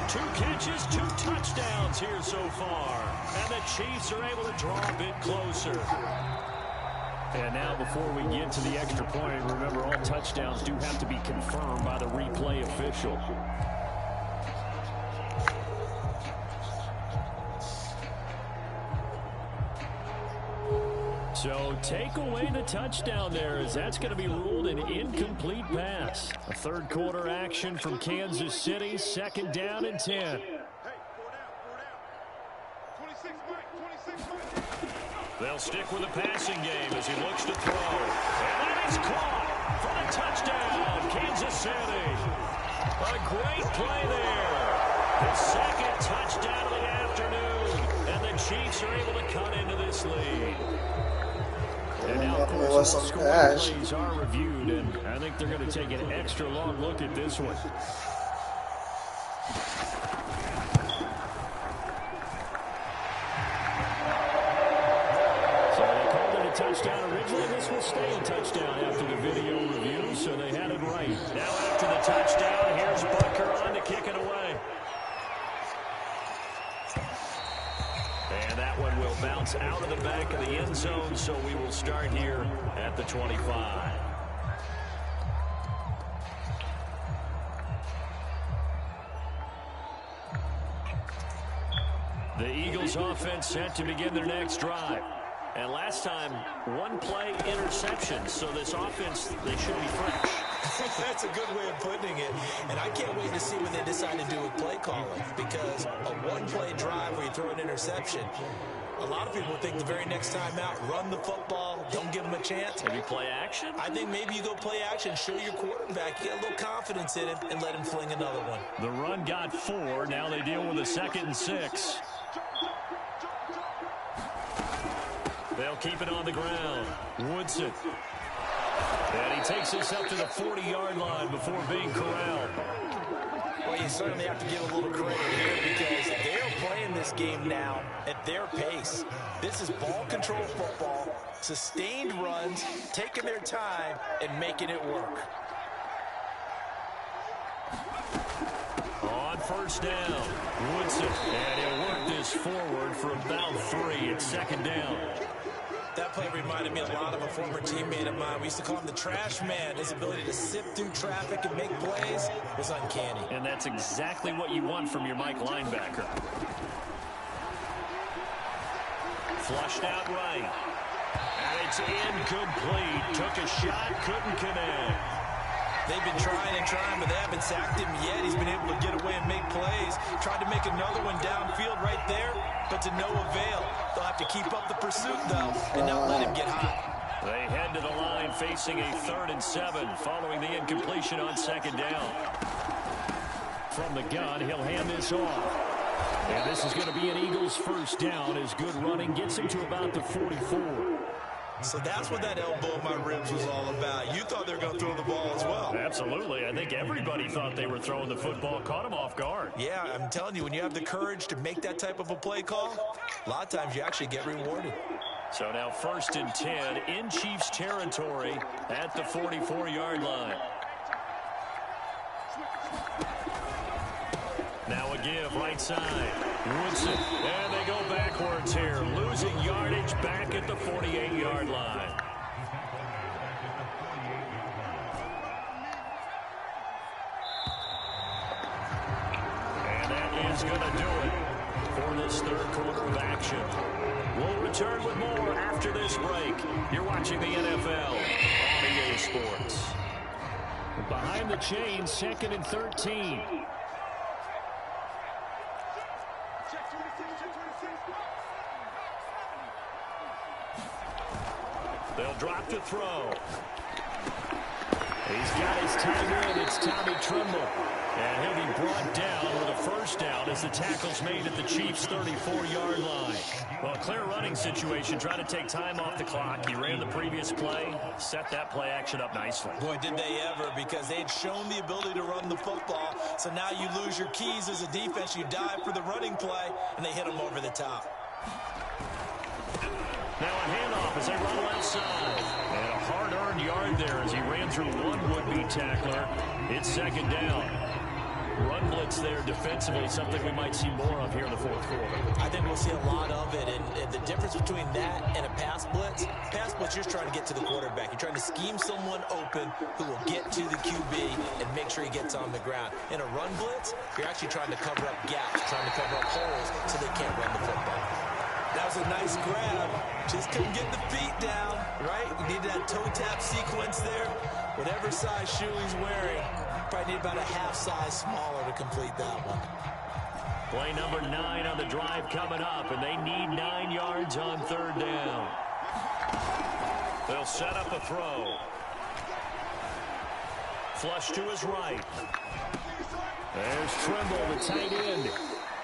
2 catches, 2 touchdowns here so far. And the Chiefs are able to draw a bit closer. And now before we get to the extra point, remember all touchdowns do have to be confirmed by the replay official. take away the touchdown there, as that's going to be ruled an incomplete pass. A third quarter action from Kansas City, 2nd down and 10. They'll stick with the passing game as he looks to throw. And that is caught for the touchdown, Kansas City. A great play there. The 2nd touchdown of the afternoon. And the Chiefs are able to cut into this lead. And now, of course, all scoring plays are reviewed, and I think they're going to take an extra long look at this one. Touchdown originally. This will stay a touchdown after the video review, so they had it right. Now after the touchdown, here's Butker on to kick it away. And that one will bounce out of the back of the end zone, so we will start here at the 25. The Eagles offense set to begin their next drive. And last time, one play interception. So this offense, they should be fresh. That's a good way of putting it. And I can't wait to see what they decide to do with play calling. Because a one-play drive where you throw an interception, a lot of people think the very next time out, run the football, don't give them a chance. Maybe play action? I think maybe you go play action, show your quarterback, get a little confidence in him, and let him fling another one. The run got 4. Now they deal with a 2nd and 6. They'll keep it on the ground. Woodson. And he takes this up to the 40-yard line before being corralled. Well, you certainly have to give a little credit here because they're playing this game now at their pace. This is ball control football, sustained runs, taking their time, and making it work. On 1st down, Woodson. And he'll work this forward for about 3. It's 2nd down. That play reminded me a lot of a former teammate of mine. We used to call him the trash man. His ability to sift through traffic and make plays was uncanny. And that's exactly what you want from your Mike linebacker. Flushed out right. And it's incomplete. Took a shot, couldn't connect. They've been trying and trying, but they haven't sacked him yet. He's been able to get away and make plays. Tried to make another one downfield right there, but to no avail. They'll have to keep up the pursuit, though, and not let him get hot. They head to the line facing a 3rd and 7 following the incompletion on 2nd down. From the gun, he'll hand this off. And this is going to be an Eagles 1st down as good running gets him to about the 44. So that's what that elbow in my ribs was all about. You thought they were going to throw the ball as well. Absolutely. I think everybody thought they were throwing the football, caught him off guard. Yeah, I'm telling you, when you have the courage to make that type of a play call, a lot of times you actually get rewarded. So now 1st and 10 in Chiefs territory at the 44-yard line. Now a give right side. Woodson. And they go backwards here. Losing yardage back at the 48-yard line. And that is going to do it for this 3rd quarter of action. We'll return with more after this break. You're watching the NFL on EA Sports. Behind the chains, 2nd and 13. They'll drop to throw. He's got his tight end. It's Tommy Tremble. And he'll be brought down with a 1st down as the tackle's made at the Chiefs' 34-yard line. Well, clear running situation. Trying to take time off the clock. He ran the previous play, set that play action up nicely. Boy, did they ever, because they had shown the ability to run the football. So now you lose your keys as a defense. You dive for the running play, and they hit him over the top. Now a handoff as they run left side. And a hard-earned yard there as he ran through one would-be tackler. It's 2nd down. Run blitz there defensively, something we might see more of here in the 4th quarter. I think we'll see a lot of it, and the difference between that and a pass blitz, you're just trying to get to the quarterback. You're trying to scheme someone open who will get to the QB and make sure he gets on the ground. In a run blitz, you're actually trying to cover up gaps, trying to cover up holes so they can't run the football. That was a nice grab. Just couldn't get the feet down, right? You need that toe tap sequence there. Whatever size shoe he's wearing, probably need about a half size smaller to complete that one. Play number 9 on the drive coming up, and they need 9 yards on 3rd down. They'll set up a throw. Flush to his right. There's Trimble, the tight end.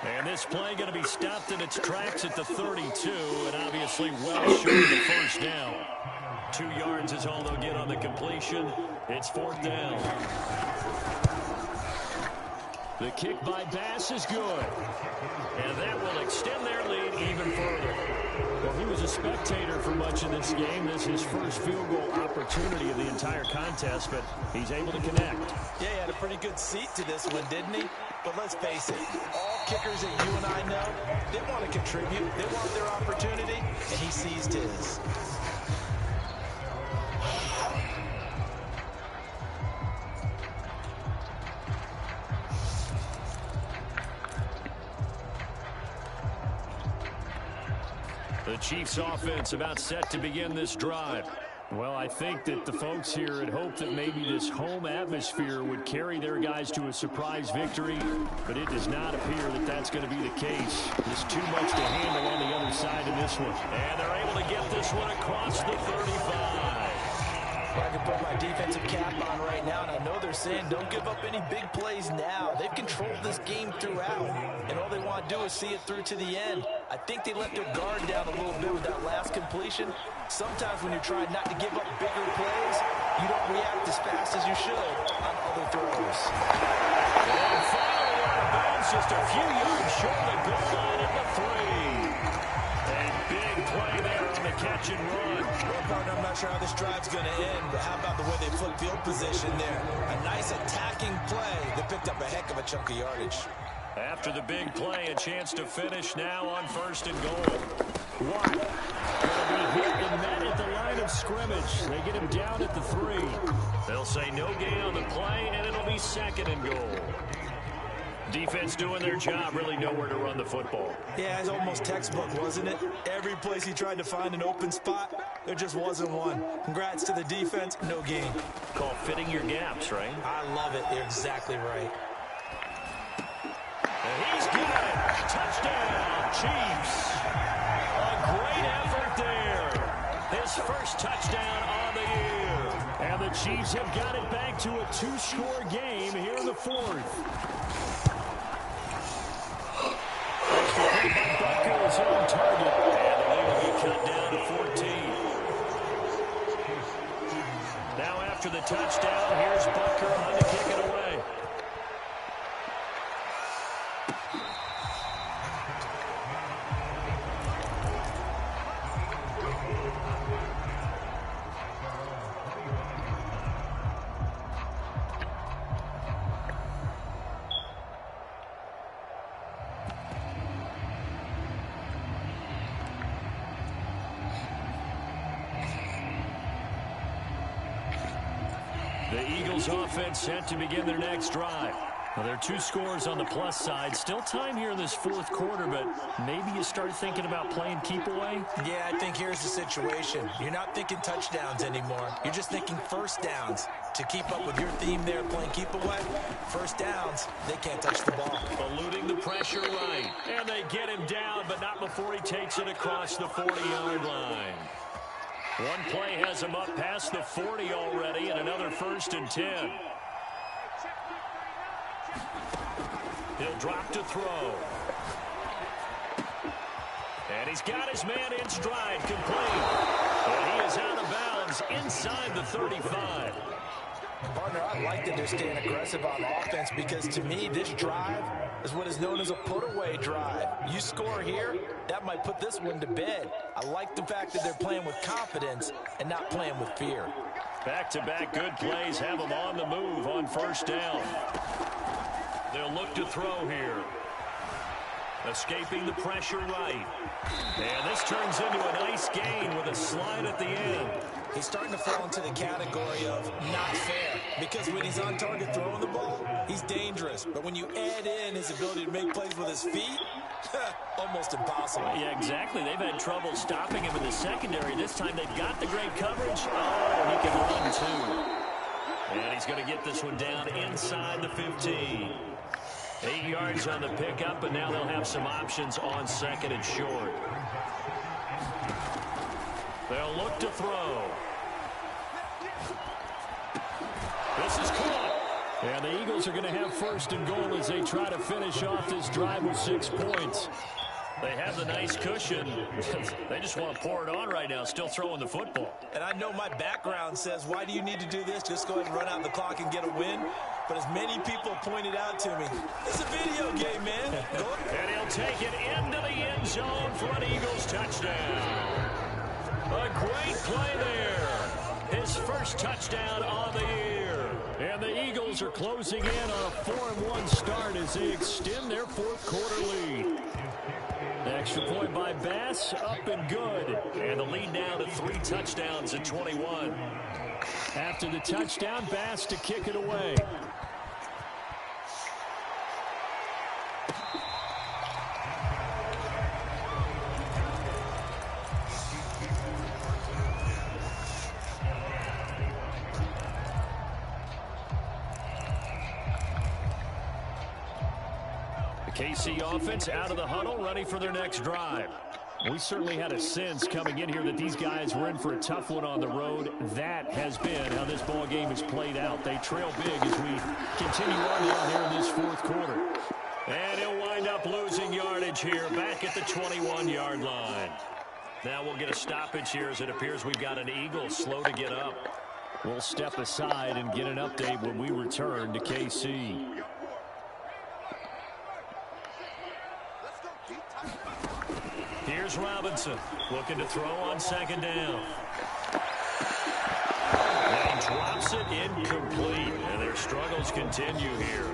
And this play going to be stopped in its tracks at the 32, and obviously well short of the 1st down. 2 yards is all they'll get on the completion. It's 4th down. The kick by Bass is good. And that will extend their lead even further. Well, he was a spectator for much of this game. This is his first field goal opportunity of the entire contest, but he's able to connect. Yeah, he had a pretty good seat to this one, didn't he? But let's face it, all kickers that you and I know, they want to contribute. They want their opportunity, and he seized his. The Chiefs offense about set to begin this drive. Well, I think that the folks here had hoped that maybe this home atmosphere would carry their guys to a surprise victory, but it does not appear that that's going to be the case. There's too much to handle on the other side of this one. And they're able to get this one across the 35. I can put my defensive cap on right now, and I know they're saying don't give up any big plays now. They've controlled this game throughout, and all they want to do is see it through to the end. I think they let their guard down a little bit with that last completion. Sometimes when you're trying not to give up bigger plays, you don't react as fast as you should on other throws. And finally out of bounds, just a few yards short of the goal line at the 3. And big play there on the catch and run. Well, partner, I'm not sure how this drive's going to end, but how about the way they flip field position there? A nice attacking play that picked up a heck of a chunk of yardage. After the big play, a chance to finish now on 1st and goal. Watt will be hit and met at the line of scrimmage. They get him down at the 3. They'll say no gain on the play, and it'll be 2nd and goal. Defense doing their job, really nowhere to run the football. Yeah, it's almost textbook, wasn't it? Every place he tried to find an open spot, there just wasn't one. Congrats to the defense, no gain. Called fitting your gaps, right? I love it. You're exactly right. And he's got it. Touchdown, Chiefs. A great effort there. His first touchdown on the year. And the Chiefs have got it back to a 2-score game here in the 4th. By Bucker is on target, and the lead will be cut down to 14. Now after the touchdown, here's Bucker on to kick it away. The Eagles offense set to begin their next drive. Well, there are 2 scores on the plus side. Still time here in this 4th quarter, but maybe you start thinking about playing keep away? Yeah, I think here's the situation. You're not thinking touchdowns anymore. You're just thinking 1st downs. To keep up with your theme there, playing keep away, 1st downs, they can't touch the ball. Eluding the pressure right. And they get him down, but not before he takes it across the 40-yard line. One play has him up past the 40 already, and another 1st and 10. He'll drop to throw. And he's got his man in stride, complete. And he is out of bounds inside the 35. Partner, I like that they're staying aggressive on offense because to me, this drive is what is known as a put-away drive. You score here, that might put this one to bed. I like the fact that they're playing with confidence and not playing with fear. Back-to-back good plays have them on the move on 1st down. They'll look to throw here. Escaping the pressure right. And this turns into a nice gain with a slide at the end. He's starting to fall into the category of not fair. Because when he's on target throwing the ball, he's dangerous. But when you add in his ability to make plays with his feet, almost impossible. Yeah, exactly. They've had trouble stopping him in the secondary. This time they've got the great coverage. Oh, he can run too. And he's going to get this one down inside the 15. 8 yards on the pickup, but now they'll have some options on second and short. They'll look to throw. This is caught. And the Eagles are going to have first and goal as they try to finish off this drive with 6 points. They have the nice cushion. They just want to pour it on right now, still throwing the football. And I know my background says, why do you need to do this? Just go ahead and run out the clock and get a win. But as many people pointed out to me, it's a video game, man. And he'll take it into the end zone for an Eagles touchdown. A great play there. His first touchdown on the year. And the Eagles are closing in on a 4-1 start as they extend their fourth quarter lead. The extra point by Bass, up and good. And the lead now to 3 touchdowns at 21. After the touchdown, Bass to kick it away. KC offense out of the huddle, ready for their next drive. We certainly had a sense coming in here that these guys were in for a tough one on the road. That has been how this ball game has played out. They trail big as we continue on down here in this fourth quarter. And he'll wind up losing yardage here back at the 21-yard line. Now we'll get a stoppage here as it appears we've got an Eagle slow to get up. We'll step aside and get an update when we return to KC. Here's Robinson looking to throw on second down. And he drops it incomplete. And their struggles continue here.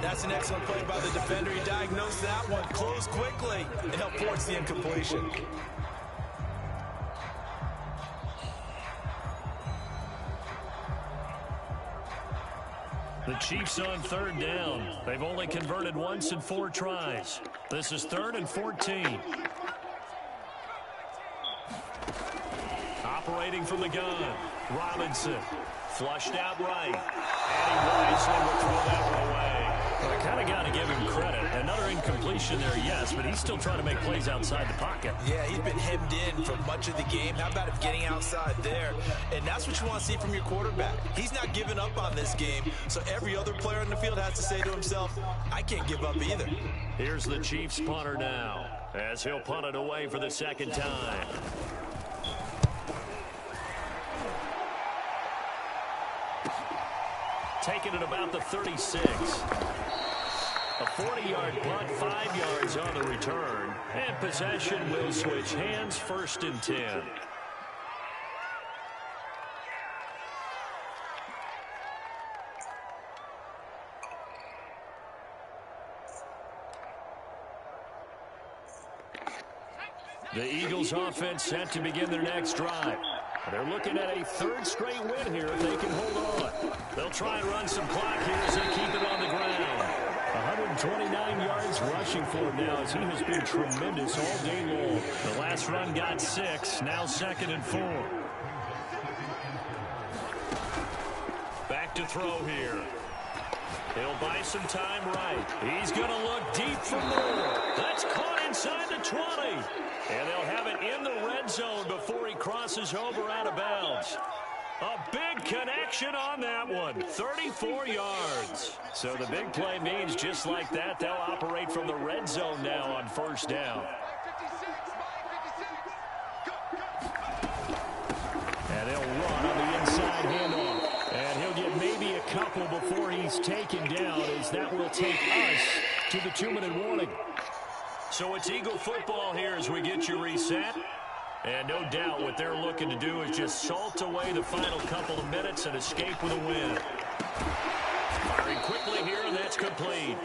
That's an excellent play by the defender. He diagnosed that one, closed quickly, and helped force the incompletion. The Chiefs on third down. They've only converted once in 4 tries. This is 3rd and 14. Operating from the gun. Robinson flushed out right. And he wisely will throw that one away. Well, I kind of got to give him credit. Another incompletion there, yes, but he's still trying to make plays outside the pocket. Yeah, he's been hemmed in for much of the game. How about him getting outside there? And that's what you want to see from your quarterback. He's not giving up on this game, so every other player in the field has to say to himself, I can't give up either. Here's the Chiefs punter now, as he'll punt it away for the second time. Taking it about the 36. A 40-yard punt, 5 yards on the return. And possession will switch hands, 1st and 10. The Eagles offense set to begin their next drive. They're looking at a 3rd straight win here if they can hold on. They'll try and run some clock here as they keep it on the ground. 129 yards rushing for him now as he has been tremendous all day long. The last run got 6, now 2nd and 4. Back to throw here. He'll buy some time right. He's going to look deep for more. That's caught inside the 20. And they'll have it in the red zone before he crosses over out of bounds. A big connection on that one. 34 yards. So the big play means just like that, they'll operate from the red zone now on 1st down. And they'll run on the inside handoff. And he'll get maybe a couple before he's taken down, as that will take us to the 2-minute warning. So it's Eagle football here as we get you reset. And no doubt what they're looking to do is just salt away the final couple of minutes and escape with a win. Firing quickly here, and that's complete.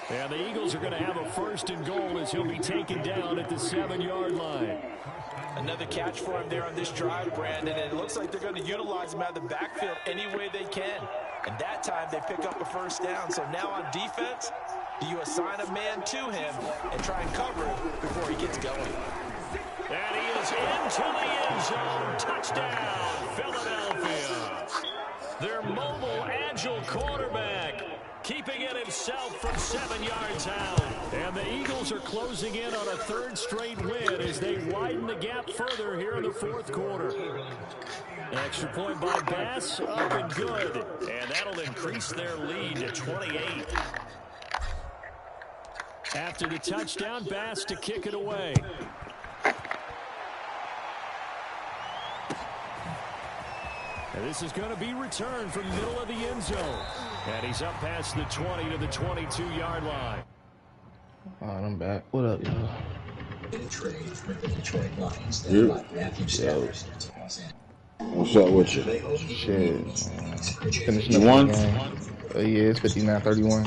And the Eagles are going to have a 1st and goal as he'll be taken down at the 7-yard line. Another catch for him there on this drive, Brandon, and it looks like they're going to utilize him out of the backfield any way they can. And that time they pick up a 1st down. So now on defense, do you assign a man to him and try and cover him before he gets going? And he is into the end zone. Touchdown, Philadelphia. Their mobile, agile quarterback keeping it himself from 7 yards out. And the Eagles are closing in on a 3rd straight win as they widen the gap further here in the 4th quarter. Extra point by Bass, up and good. And that'll increase their lead to 28. After the touchdown, Bass to kick it away. And this is going to be returned from the middle of the end zone. And he's up past the 20 to the 22-yard line. Oh, I'm back. What up, y'all? What's up with you? Shit. Finishing You up won? the game. Yeah, it's 59-31.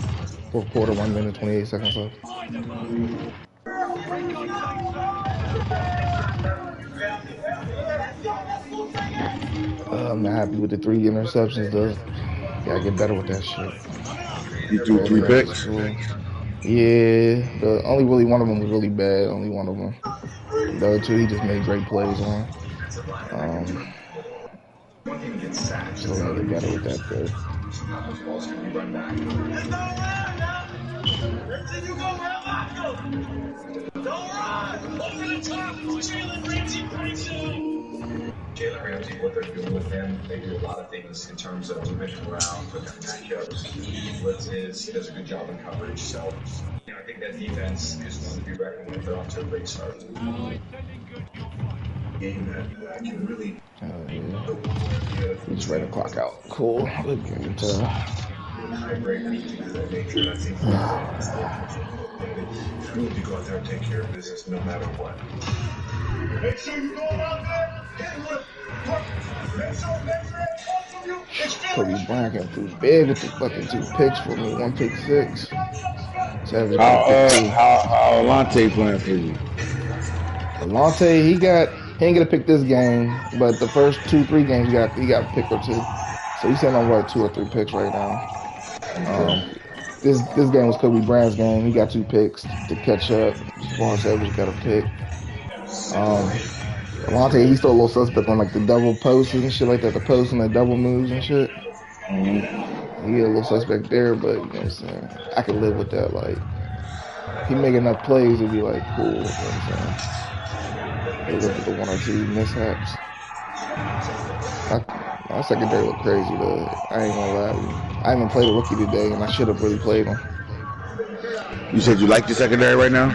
4th quarter, 1 minute, 28 seconds left. I'm not happy with the 3 interceptions, though. Gotta get better with that shit. You threw 3 picks? Yeah, the only really one of them was really bad. Only one of them. The other 2, he just made great plays on. So we gotta get better with that, though. Jalen Ramsey, what they're doing with him, they do a lot of things in terms of moving around, putting matchups. He blitzes, he does a good job in coverage. So, I think that defense is one to be reckoned with. They're off to a great start. Game that can really. We just ran the clock out. Cool. Good game to. Really to go out there and take care of business no matter what. Make sure you go out there. Kobe Bryant came through big with the fucking 2 picks for me. 1 pick 6. Savage How pick 2. Alante playing for you? Alante, he ain't gonna pick this game, but the first 2-3 games he got a pick or 2. So he's sitting on what 2 or 3 picks right now. This game was Kobe Bryant's game. He got 2 picks to catch up. Vaughn Savage got a pick. Alante, he's still a little suspect on like the double posts and shit like that, the posts and the double moves and shit. He a little suspect there, but you know what I'm saying? I could live with that. Like, if he make enough plays, it'd be like cool. You know what I'm saying? They look at the 1 or 2 mishaps. My secondary look crazy though. I ain't gonna lie. I haven't played a rookie today, and I should have really played him. You said you like your secondary right now?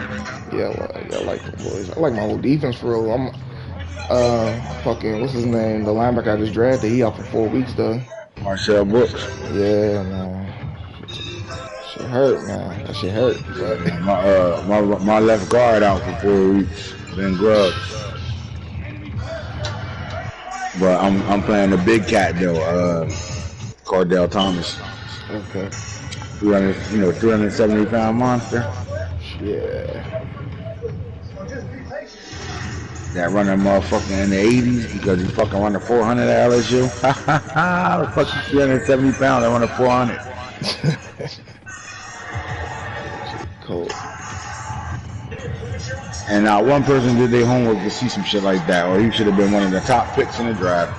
Yeah, I like them boys. I like my whole defense for real. I'm fucking what's his name? The linebacker I just drafted. He out for 4 weeks though. Marcel Brooks. Yeah, man. Shit hurt, man. That shit hurt. But My left guard out for 4 weeks. Ben Grubbs. But I'm playing the big cat though. Cordell Thomas. Okay. 370-pound monster. Yeah. That running motherfucker in the 80s because he fucking run the 400 at LSU. Fucking 370 pounds, I run a 400. Cool. And not one person did their homework to see some shit like that, or he should have been one of the top picks in the draft.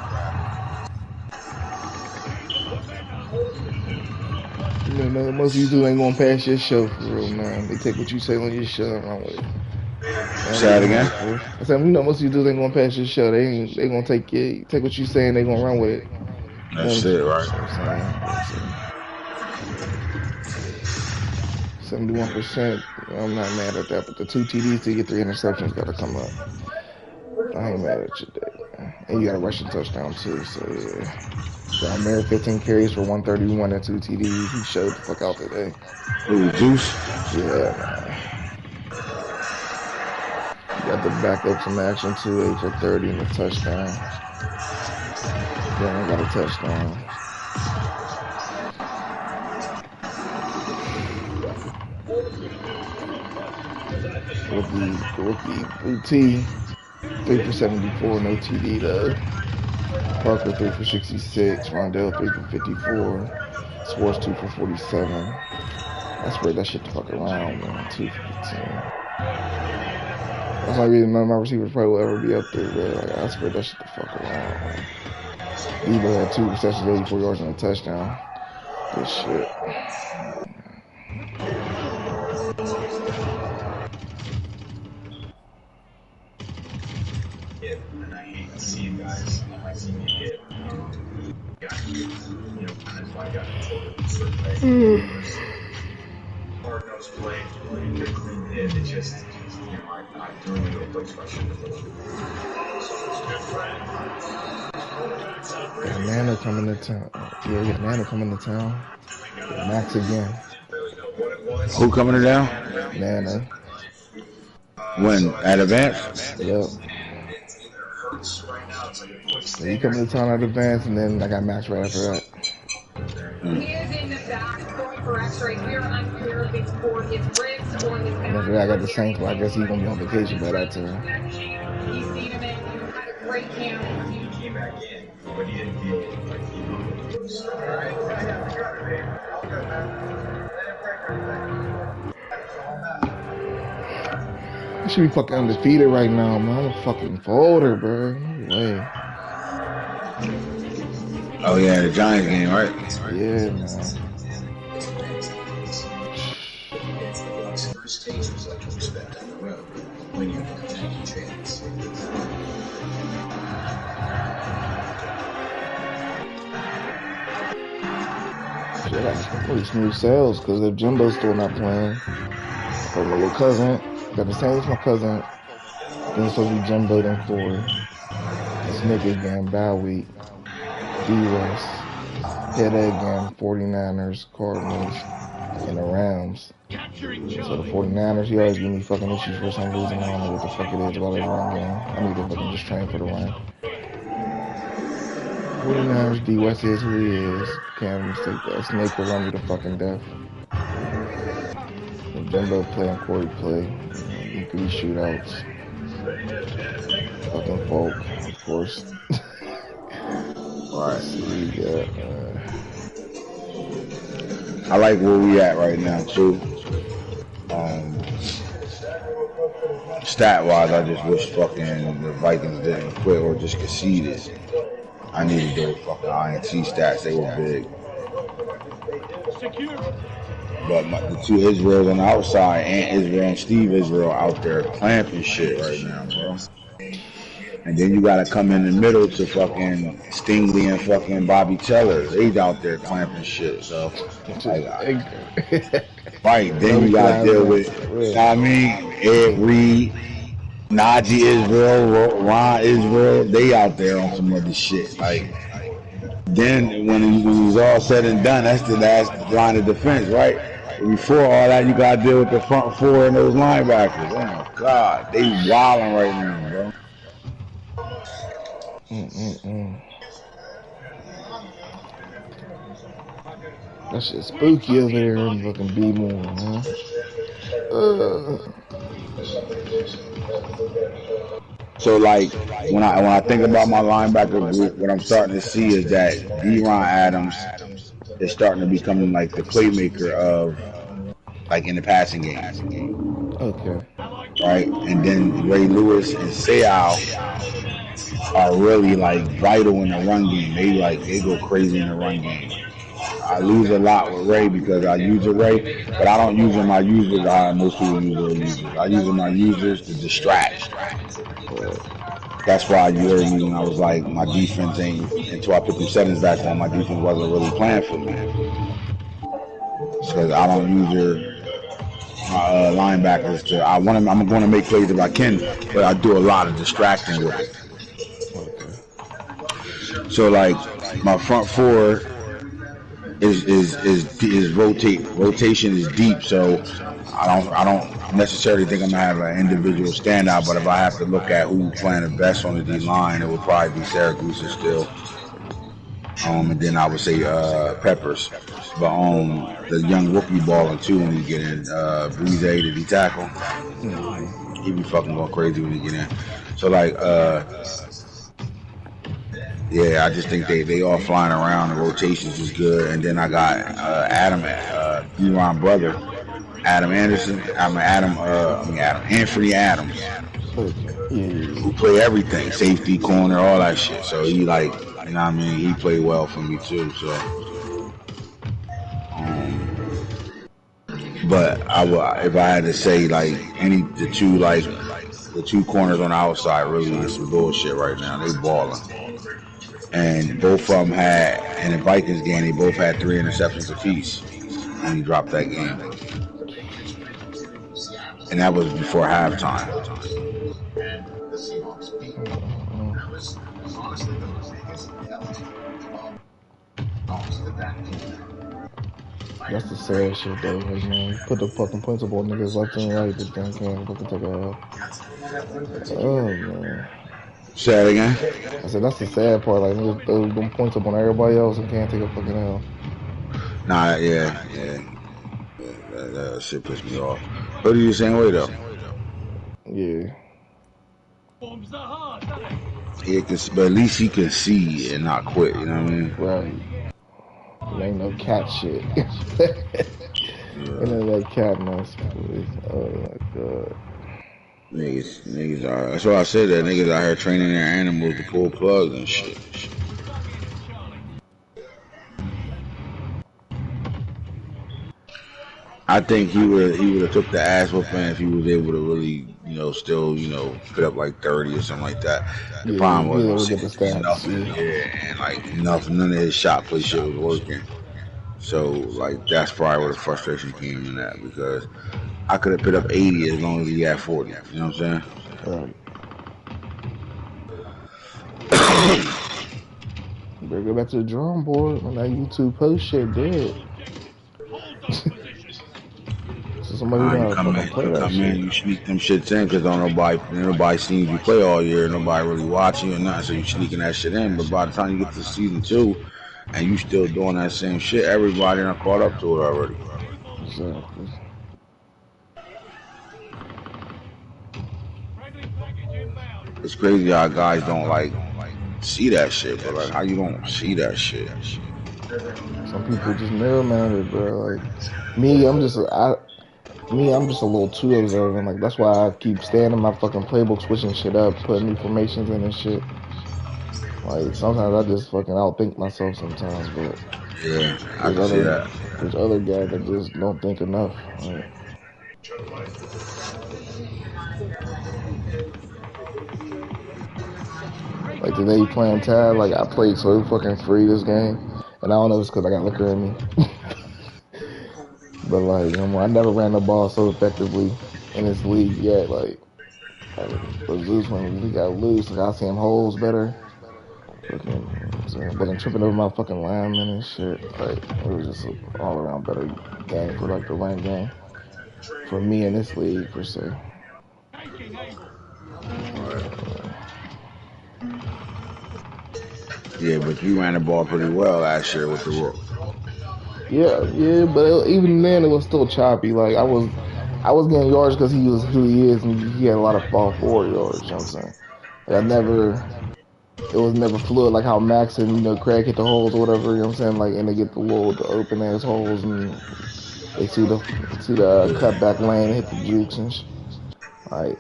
You know, most of you dudes ain't gonna pass your show for real, man. They take what you say on your show and run with it. Say that again? I said, you know, most of you dudes ain't gonna pass your show. They gonna take what you say and they gonna run with it. That's it, right? 71%. I'm not mad at that, but the 2 TDs to get 3 interceptions gotta come up. I ain't mad at you, Dave. And you got a rushing touchdown too, so yeah. So I'm there 15 carries for 131 and 2 TDs. He showed the fuck out today. Ooh, Juice? Yeah, man. You got the backup from action too, 8 for 30 and a touchdown. Yeah, I got a touchdown. rookie Booty, 3 for 74, no TD though. Parker 3 for 66, Rondell 3 for 54, Swartz 2 for 47. I spread that shit the fuck around, man. 2 for 15. That's the only reason none of my receivers probably will ever be up there, bro. Like, I spread that shit the fuck around, man. Debo had 2 receptions, 84 yards, and a touchdown. Good shit. And I hate to see guys on my team get hit. Kind of why I got controlled in a certain way. Hard-nosed play, really good clean hit. It just, I threw into a place where I shouldn't have thrown. Got Nana coming to town. Yeah, we got Nana coming to town. Max again. Who coming to town? Nana. When? At Advance? Yep. So he coming to town at Advance, and then I got Max right after that. He is in the back, going for x-rays. We are unclear if it's for his ribs or his back. And after that, I got the Saints, but I guess he's going to be on vacation by that time. He's seen him and had a great camp. He came back in, but he didn't feel like he was. I should be fucking undefeated right now, man. I'm a fucking folder, bro. No way. Oh yeah, the Giants game, right? Yeah, man. First stage was like to respect on the road when you're taking chance. Shit, I got pretty smooth sales because if Jimbo's still not playing, or my little cousin, got the same as my cousin, then it's supposed to be Jimbo then Corey. This nigga again, bye week. D-West, head again, 49ers, Cardinals, and the Rams. So the 49ers, he always give me fucking issues for some reason. I don't know what the fuck it is about his run game. I need to fucking just train for the run. 49ers, D-West is who he is. Can't mistake that. Snake will run me to fucking death. When Jimbo play and Corey play, you could be shootouts. Fucking Folk, of course. Right. Yeah, I like where we at right now too. Stat-wise, I just wish fucking the Vikings didn't quit or just conceded. I needed those fucking INT stats. They were big. But the two Israels on the outside, Ant Israel and Steve Israel out there clamping shit right now, bro. And then you gotta come in the middle to fucking Stingley and fucking Bobby Teller. They out there clamping shit. So, like, right, then you gotta deal with, I mean, Ed Reed, Najee Israel, Ron Israel. They out there on some other shit. Like, then when it's all said and done, that's the last line of defense, right? Before all that, you gotta deal with the front four and those linebackers. Oh my God, they wilding right now, bro. That shit's spooky over there in fucking B-More, man. So like when I think about my linebacker group, what I'm starting to see is that Deron Adams is starting to become like the playmaker of like in the passing game. Okay. Right? And then Ray Lewis and Seau are really like vital in the run game. They go crazy in the run game. I lose a lot with Ray because I use a Ray, but I don't use my users how most people use their users. I use my users to distract. That's why you heard me when I was like, my defense ain't, until I put them settings back on, my defense wasn't really playing for me. Because I don't use your linebackers to, I'm going to make plays if I can, but I do a lot of distracting with it. So like my front four rotation is deep, so I don't necessarily think I'm gonna have an individual standout, but if I have to look at who's playing the best on the D line, it would probably be Syracuse still. And then I would say Peppers. But the young rookie balling too when you get in Breeze, the D tackle. He be fucking going crazy when he get in. So like, yeah, I just think they all flying around. The rotations is good, and then I got Adam, D-Ron brother, Adam Anderson. Anthony Adams, who play everything, safety, corner, all that shit. So he like, you know what I mean? He played well for me too. So, but if I had to say like the two corners on the outside really is some bullshit right now. They balling. And both of them had, in the Vikings game, they both had 3 interceptions apiece. And he dropped that game. And that was before halftime. That's the sad shit though. Like, man, you put the fucking points up on niggas left and right, but then can't fucking take a L. Oh man. Say it again? I said that's the sad part. Like niggas throw them points up on everybody else and can't take a fucking L. Nah, yeah. That shit pissed me off. But you the same way though. Yeah. But at least he can see and not quit. You know what I mean? Right. It ain't no cat shit. Ain't no that cat mess. Oh my god. Niggas are. That's why I said that niggas out here training their animals to pull plugs and shit. I think he would have took the ass whooping if he was able to really, still, put up like 30 or something like that. The problem was nothing. Yeah, and like none of his shot play shit was working. So like that's probably where the frustration came in that, because I could have put up 80 as long as he had 40. You know what I'm saying? Right. Better go back to the drawing board when that YouTube post shit dead. So somebody you come in, you sneak them shits in because nobody seen you play all year, nobody really watching you or nothing, so you sneaking that shit in. But by the time you get to season 2 and you still doing that same shit, everybody done caught up to it already. Exactly. It's crazy how guys don't like see that shit, but like how you don't see that shit. Some people just never matter, bro. Like me, I'm just a little too observant. Like that's why I keep staying in my fucking playbook, switching shit up, putting new formations in and shit. Like sometimes I just fucking outthink myself sometimes, but yeah, I can see that. There's other guys that just don't think enough. Like today you playing tag, like I played so fucking free this game, and I don't know if it's because I got liquor in me. But like, I never ran the ball so effectively in this league yet. Like, Zeus when he got loose, like I see him holes better. Wasn't tripping over my fucking linemen and shit. Like, it was just an all around better game for like the run game for me in this league per se. Yeah, but you ran the ball pretty well last year with the Rook. Yeah, but even then it was still choppy. Like I was getting yards because he was who he is, and he had a lot of fall forward yards. You know what I'm saying? Like it was never fluid like how Max and Craig hit the holes or whatever. You know what I'm saying? Like, and they get the open ass holes, and they see the cutback lane and hit the jukes and shit. Like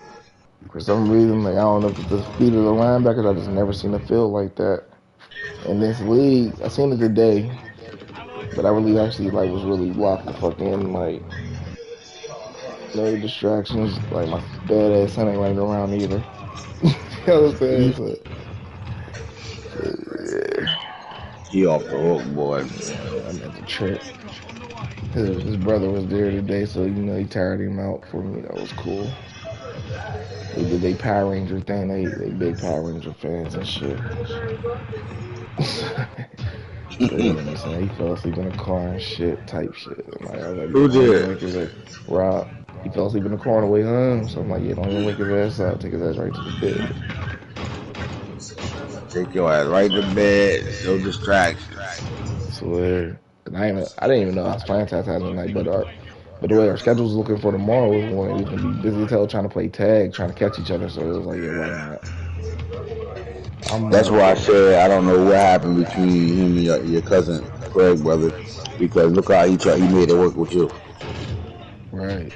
for some reason, like I don't know if it's the speed of the linebackers. I just never seen a field like that in this league. I seen it today. But I really actually was really locked the fuck in, like no distractions. Like my bad ass son ain't running around either. You know what I'm saying? Yeah. He off the hook, boy. Yeah, I meant the trip. His brother was there today, so he tired him out for me. That was cool. They did their Power Ranger thing. They big Power Ranger fans and shit. So, you know what I'm saying? He fell asleep in the car and shit, type shit. Who did? Rob. He fell asleep in the car on the way home. So I'm like, yeah, don't even wake his ass up. Take his ass right to the bed. Take your ass right to bed. No distractions. I swear. I didn't even know I was playing tag tonight, but But the way our schedule's looking for tomorrow is when we're gonna be busy as hell trying to play tag, trying to catch each other. So it was like, yeah, why not? That's why I said I don't know what happened between him and your cousin Craig, brother. Because look how he made it work with you. Right.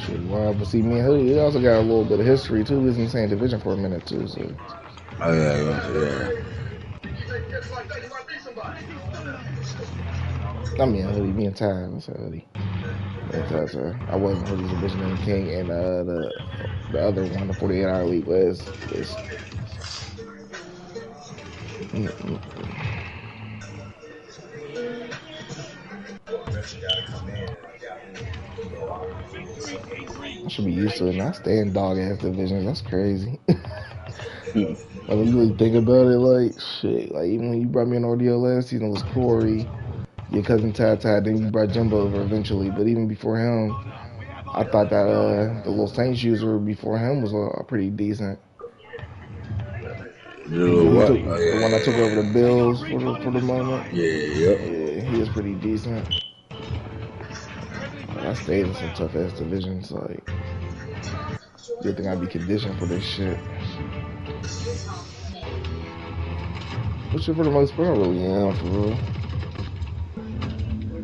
Shit, wow. But see, me and Hoodie, he also got a little bit of history too. We was in the same division for a minute too. So. Oh yeah. I mean, Hoodie, me and Ty. What's up, Hoodie? Ty, sorry. I wasn't Hoodie's division named King, and the other one, the 48-hour league, was. I should be used to it. And I stay in dog ass divisions. That's crazy. Like when you really think about it, like shit. Like even when you brought me an ordeal last season, it was Corey, your cousin Ty, then you brought Jimbo over eventually. But even before him, I thought that the little Saints user before him was pretty decent. The one that took over the Bills for the moment. Yeah, he was pretty decent. I stayed in some tough ass divisions. Like, good thing I'd be conditioned for this shit. Which for the most part, I really am for real.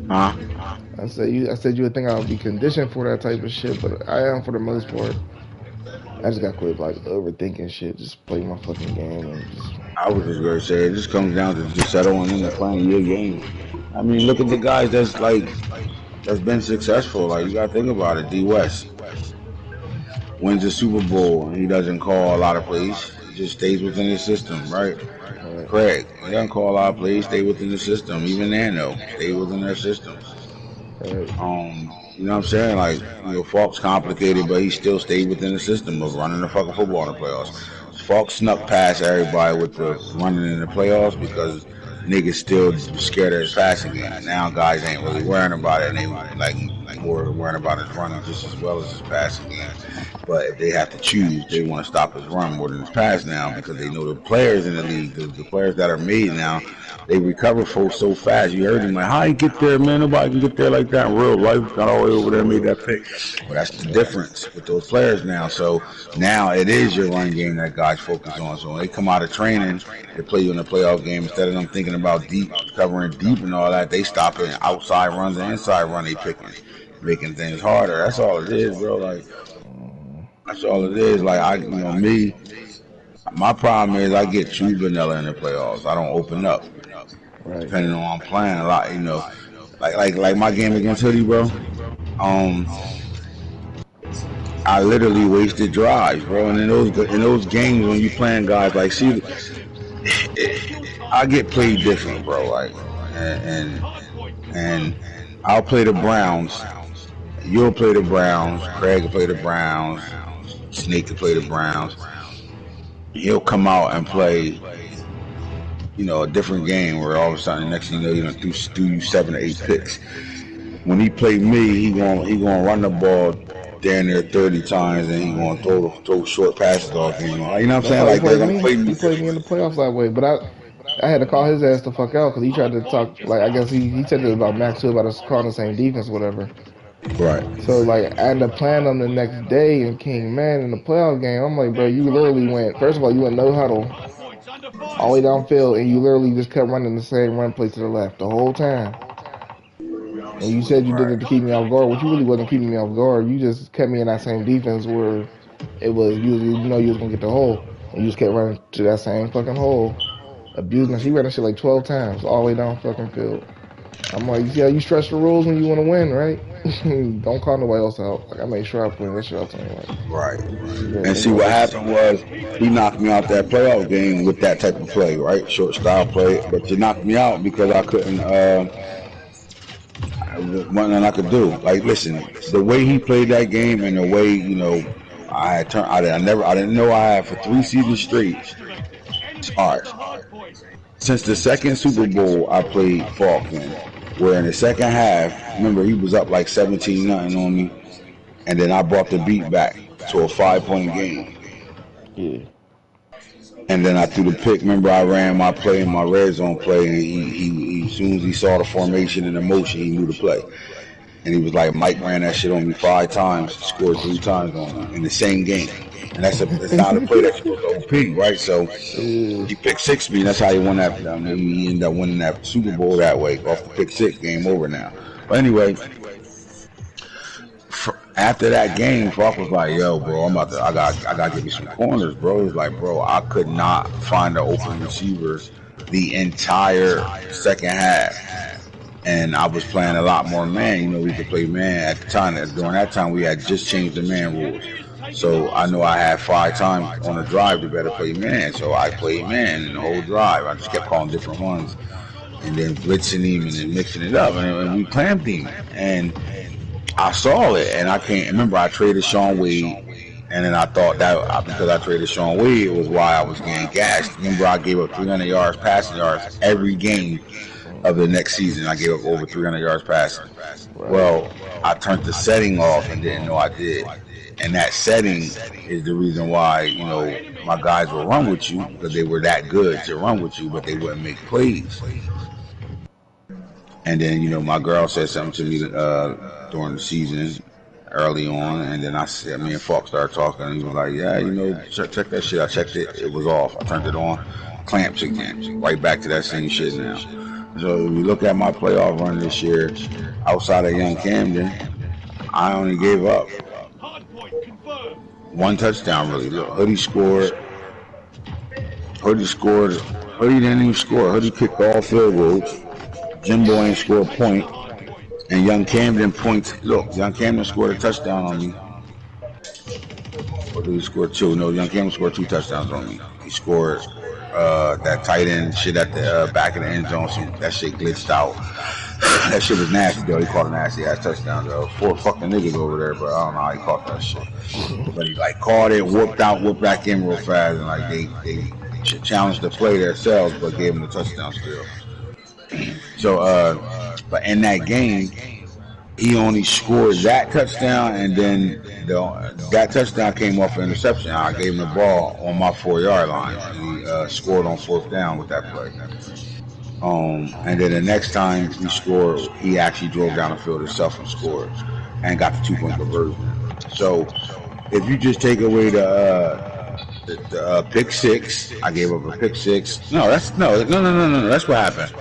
Huh? I said you would think I would be conditioned for that type of shit, but I am for the most part. I just got quit like overthinking shit. Just play my fucking game and just. I was just gonna say it just comes down to just settling in and playing your game. I mean, look at the guys that's been successful. Like you gotta think about it. D West wins a Super Bowl and he doesn't call a lot of plays. He just stays within his system, right? Craig, he doesn't call a lot of plays. Stay within the system. Even Nano, stay within their system. You know what I'm saying? Like, Falk's complicated, but he still stayed within the system of running the fucking football in the playoffs. Falk snuck past everybody with the running in the playoffs because niggas still scared of his passing game. Now guys ain't really worrying about it, and they like more worrying about his running just as well as his passing game. But if they have to choose, they want to stop his run more than his pass now because they know the players in the league, the players that are made now, they recover so fast. You heard him like, how you get there, man? Nobody can get there like that in real life. Got all the way over there and made that pick. Well, that's the difference with those players now. So now it is your run game that guys focus on. So when they come out of training, they play you in the playoff game. Instead of them thinking about covering deep and all that, they stop it outside runs and inside run they picking, making things harder. That's all it is, bro. Like, that's all it is. Like, me, my problem is I get too vanilla in the playoffs. I don't open up. Right. Depending on what I'm playing a lot, like my game against Hoodie, bro. I literally wasted drives, bro. And in those games when you playing guys like, see, I get played different, bro. Like, and I'll play the Browns. You'll play the Browns. Craig will play the Browns. Snake will play the Browns. He'll come out and play, a different game where all of a sudden, next thing you know, do you 7 or 8 picks. When he play me, he gonna run the ball down there 30 times, and he gonna throw short passes off. You know what I'm saying? Like they're gonna play me. He played me in the playoffs that way, but I had to call his ass the fuck out because he tried to talk. Like I guess he said it about Max too, about us calling the same defense, or whatever. Right. So like I ended up playing them the next day in King Man in the playoff game. I'm like, bro, you literally went. First of all, you went no huddle all the way downfield, and you literally just kept running the same run play to the left the whole time. And you said you did it to keep me off guard, which you really wasn't keeping me off guard. You just kept me in that same defense where it was you was gonna get the hole, and you just kept running to that same fucking hole, abusing. She ran that shit like 12 times all the way down fucking field. I'm like, you see how you stretch the rules when you want to win, right? Don't call nobody else out. Like I made sure I put that shit out anyway. Right. And see what happened was he knocked me out that playoff game with that type of play, right? Short style play. But you knocked me out because I couldn't nothing I could do. Like listen, the way he played that game and the way, I didn't know I had for 3 seasons straight. All right. Since the second Super Bowl I played Falk in, where in the second half, remember he was up like 17-0 on me, and then I brought the beat back to a 5-point game. Yeah. And then I threw the pick. Remember, I ran my play in my red zone play, and he as soon as he saw the formation and the motion, he knew the play. And he was like, Mike ran that shit on me 5 times, scored 3 times on me in the same game. And that's not a play that you go OP, right? So he picked 6 me, and that's how he won that. He ended up winning that Super Bowl that way off the pick 6. Game over now. But anyway, after that game, Falk was like, "Yo, bro, I got to give you some corners, bro." He's like, "Bro, I could not find an open receiver the entire second half." And I was playing a lot more man. You know, we could play man at the time. During that time, we had just changed the man rules. So I know I had 5 times on the drive to better play man. So I played man in the whole drive. I just kept calling different ones and then blitzing him and then mixing it up. And we clamped him. And I saw it. And I can't remember, I traded Sean Wade. And then I thought that because I traded Sean Wade, it was why I was getting gassed. Remember, I gave up 300 yards, passing yards every game of the next season. I gave up over 300 yards passing. Well, I turned the setting off and didn't know I did. And that setting is the reason why, you know, my guys will run with you because they were that good to run with you, but they wouldn't make plays. And then, you know, my girl said something to me during the season early on, and then me and Falk started talking, and he was like, "Yeah, you know, check that shit." I checked it. It was off. I turned it on. Clamps again. Right back to that same shit now. So if you look at my playoff run this year, outside of Young Camden, I only gave up 1 touchdown, really. Look, Hoodie scored. Hoodie didn't even score. Hoodie kicked all field goals. Jimbo ain't scored a point. And Young Camden points. Look, Young Camden scored a touchdown on me. Or did he score 2? No, Young Camden scored 2 touchdowns on me. He scored that tight end shit at the back of the end zone. That shit glitched out. That shit was nasty, though. He caught a nasty ass touchdown, though. 4 fucking niggas over there, but I don't know how he caught that shit. But he like caught it, whooped back in real fast, and like they challenged the play themselves, but gave him the touchdown still. So, but in that game, he only scored that touchdown, and then that touchdown came off an interception. I gave him the ball on my 4-yard line, and he scored on 4th down with that play. And then the next time he scored, he actually drove down the field himself and scored, and got the 2-point conversion. So, if you just take away the pick 6, I gave up a pick 6. No. That's what happened.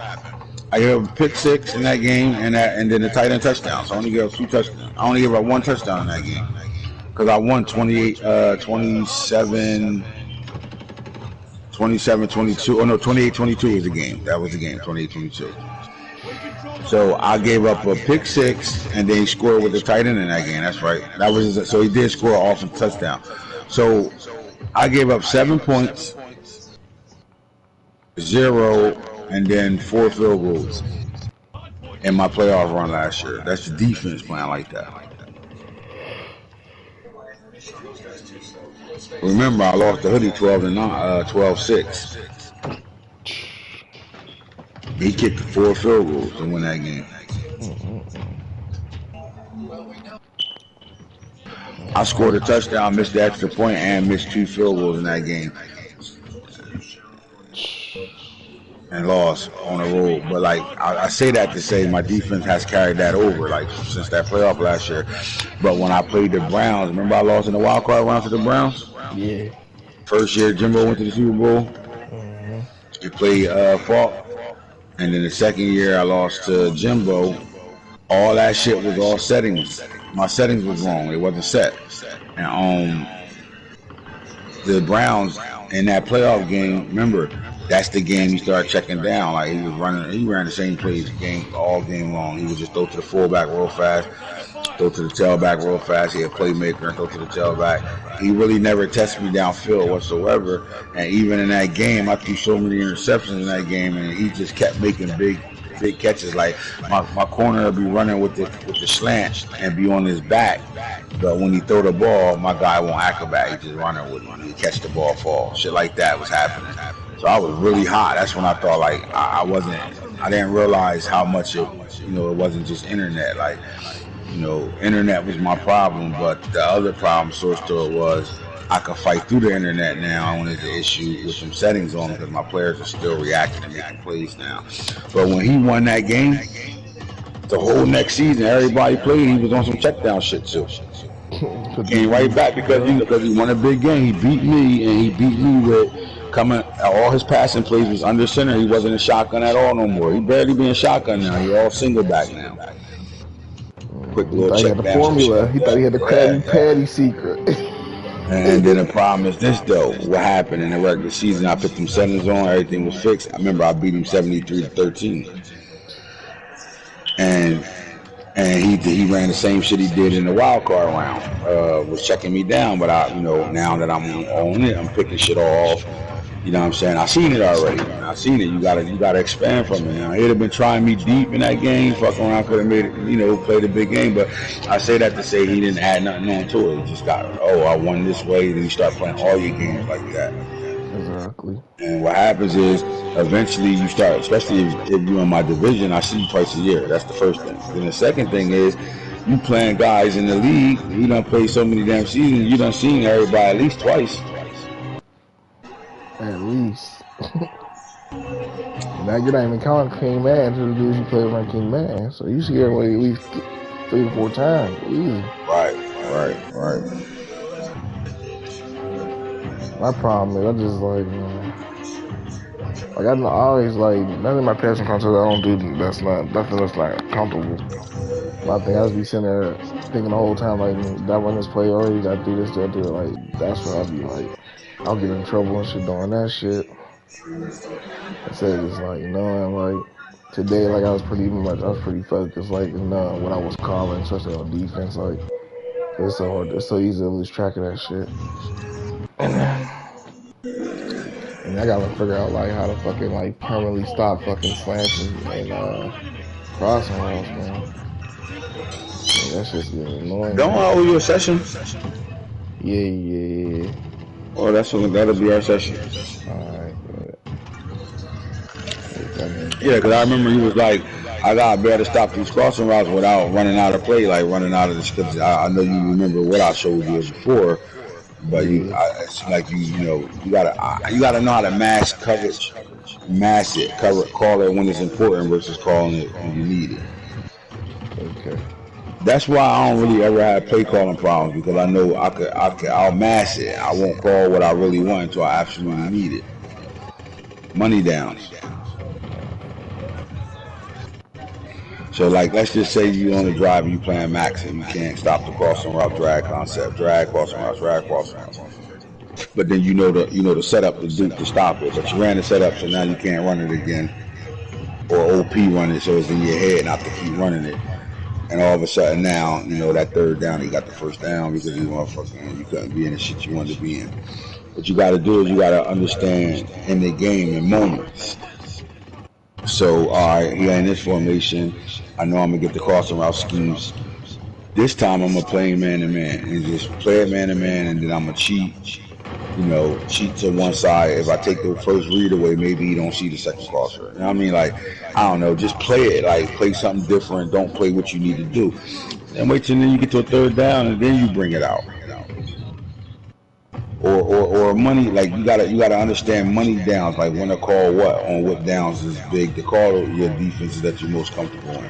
I gave up a pick 6 in that game, and then the tight end touchdown. So I only gave up 2 touchdowns. I only gave up 1 touchdown in that game because I won 27-22. Oh no, 28-22 was the game. That was the game, 28-22. So I gave up a pick 6, and then he scored with the tight end in that game. That's right. So he did score off a touchdown. So I gave up 7 points, 0. And then 4 field goals in my playoff run last year. That's the defense playing like that. Remember, I lost the Hoodie 12-6. He kicked 4 field goals to win that game. I scored a touchdown, missed the extra point, and missed 2 field goals in that game. And lost on the road. But like I say that to say my defense has carried that over, like since that playoff last year. But when I played the Browns, remember I lost in the wild card round to the Browns? Yeah. First year Jimbo went to the Super Bowl. He played Falk. And then the second year I lost to Jimbo. All that shit was all settings. My settings was wrong. It wasn't set. And the Browns in that playoff game, remember, that's the game he started checking down. Like he ran the same plays all game long. He would just throw to the fullback real fast, throw to the tailback real fast. He had a playmaker and throw to the tailback. He really never tested me downfield whatsoever. And even in that game, I threw so many interceptions in that game, and he just kept making big catches. Like my corner would be running with the slant and be on his back, but when he throw the ball, my guy won't acrobat. He just running with him. He catch the ball, fall. Shit like that was happening. So I was really hot. That's when I thought like I didn't realize how much it wasn't just internet. Like, internet was my problem, but the other problem source to it was I can fight through the internet now when there's an issue with some settings on because my players are still reacting and making plays now. But when he won that game, the whole next season, everybody played. He was on some check down shit too. Came right back because he won a big game. He beat me, and he beat me with coming. All his passing plays was under center. He wasn't a shotgun at all no more. He barely being shotgun now. He all single back now. Quick little check down. He thought he had the formula. He thought he had the Krabby Patty secret. And then the problem is this though. What happened in the regular season? I put them settings on. Everything was fixed. I remember I beat him 73-13. And he ran the same shit he did in the wild card round. Was checking me down, but now that I'm on it, I'm picking shit off. You know what I'm saying? I seen it already. I seen it. You gotta expand from it. He'd have been trying me deep in that game. Fucking around, could have made it. Played a big game. But I say that to say he didn't add nothing on to it. He just got I won this way. Then you start playing all your games like that. Exactly. And what happens is, eventually you start, especially if you're in my division, I see you twice a year. That's the first thing. Then the second thing is, you playing guys in the league, you done played so many damn seasons, you done seen everybody at least twice. At least. Now you're not even counting King Man to the dudes you play around King Man. So you see everybody at least 3 to 4 times. Easy. Right. My problem is I just I always nothing in my passing contest I don't do nothing that's not comfortable. My thing I just be sitting there thinking the whole time that run this play already, that do this, that do it. That's what I'll be I'll get in trouble and shit doing that shit. I said it's today I was pretty focused what I was calling, especially on defense. It's so hard, it's so easy to lose track of that shit. And I gotta figure out how to fucking permanently stop fucking slants and crossing routes, man. That shit's getting annoying. Don't I owe you a session? Yeah. Oh, that'll be our session. Alright, yeah, because I remember he was like, I gotta be able to stop these crossing routes without running out of play, running out of the script. I know you remember what I showed you before, but you gotta know how to mask coverage, call it when it's important versus calling it when you need it. Okay. That's why I don't really ever have play calling problems, because I know I'll mask it. I won't call what I really want until I absolutely need it. Money downs. So let's just say you on the drive and you playing max and you can't stop the crossing route drag concept, drag crossing routes. But then you know the setup to stop it, but you ran the setup, so now you can't run it again, or OP run it so it's in your head not to keep running it. And all of a sudden now, that third down, he got the first down because you couldn't be in the shit you wanted to be in. What you got to do is you got to understand in the game in moments. So, all right, here in this formation, I know I'm going to get the crossing route schemes. This time I'm going to play man-to-man and just play it man-to-man, and then I'm going to cheat to one side. If I take the first read away, maybe you don't see the second crosser. You know what I mean? I don't know, just play it. Play something different. Don't play what you need to do. And wait till then you get to a third down, and then you bring it out. Or money, you gotta understand money downs, when to call what on what downs is big to call your defenses that you're most comfortable in.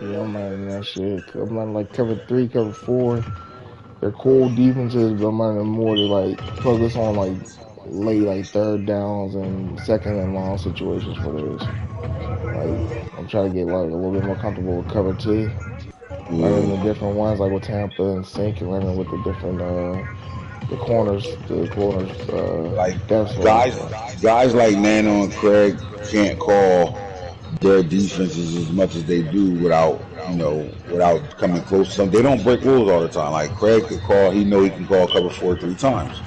Yeah, I'm not in that shit. I'm not cover 3, cover 4. They're cool defenses, but I'm not more to focus on late third downs and second and long situations for this. I'm trying to get a little bit more comfortable with cover 2. Learning the different ones with Tampa and Sink, and learning with the different the corners guys like Nano and Craig can't call their defenses as much as they do without coming close to them. They don't break rules all the time. Craig could call, he can call cover 4 3 times.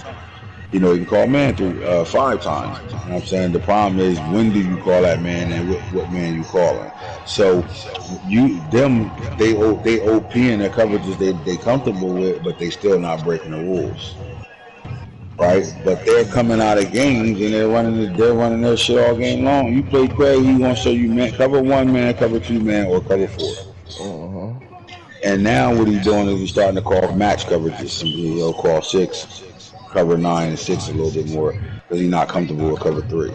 He can call man 5 times. You know what I'm saying? The problem is, when do you call that man and what man you calling? So they OP in their coverages they comfortable with, but they still not breaking the rules. Right? But they're coming out of games and they're running their shit all game long. You play Craig, he gonna show you man cover 1 man, cover 2 man, or cover 4. Uh-huh. And now what he's doing is he's starting to call match coverages. He'll call 6, cover 9 and 6 a little bit more because he's not comfortable with cover 3.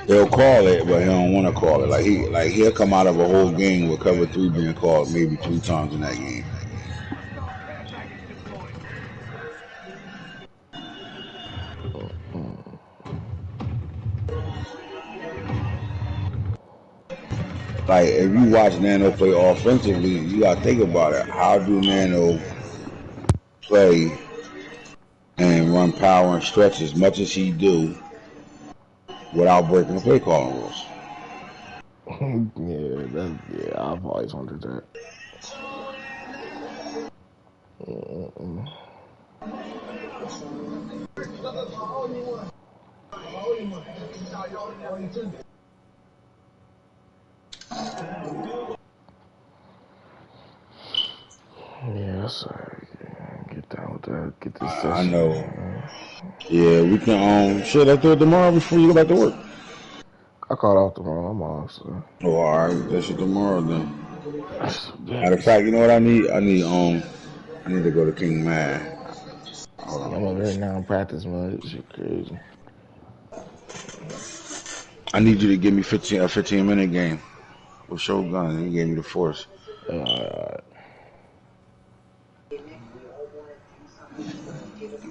He'll call it, but he don't want to call it. He'll come out of a whole game with cover 3 being called maybe 2 times in that game. Like, if you watch Nano play offensively, you got to think about it. How do Nano play and run power and stretch as much as he do without breaking the play calling rules? I've always wondered that. Yeah, sorry. Get down with that. Get this session. I know. Yeah, we can. Shit, let's do it tomorrow before you go back to work. I called off tomorrow. I'm off, so. Oh, all right. That shit tomorrow then. Matter of fact, you know what I need? I need to go to King Mad. I'm over here now in practice mode. Shit crazy. I need you to give me a 15-minute game with Shogun. He gave me the force. I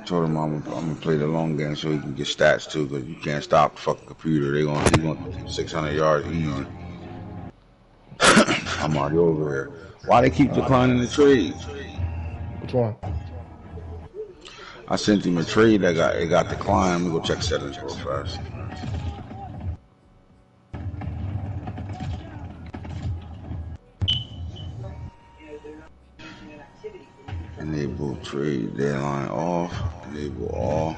told him I'm gonna play the long game so he can get stats too, because you can't stop the fucking computer. He gonna 600 yards easy. I'm already over here. Why they keep declining the trade? Which one? I sent him a trade that got declined. Let me go check settings real fast. Enable trade deadline off. Enable all.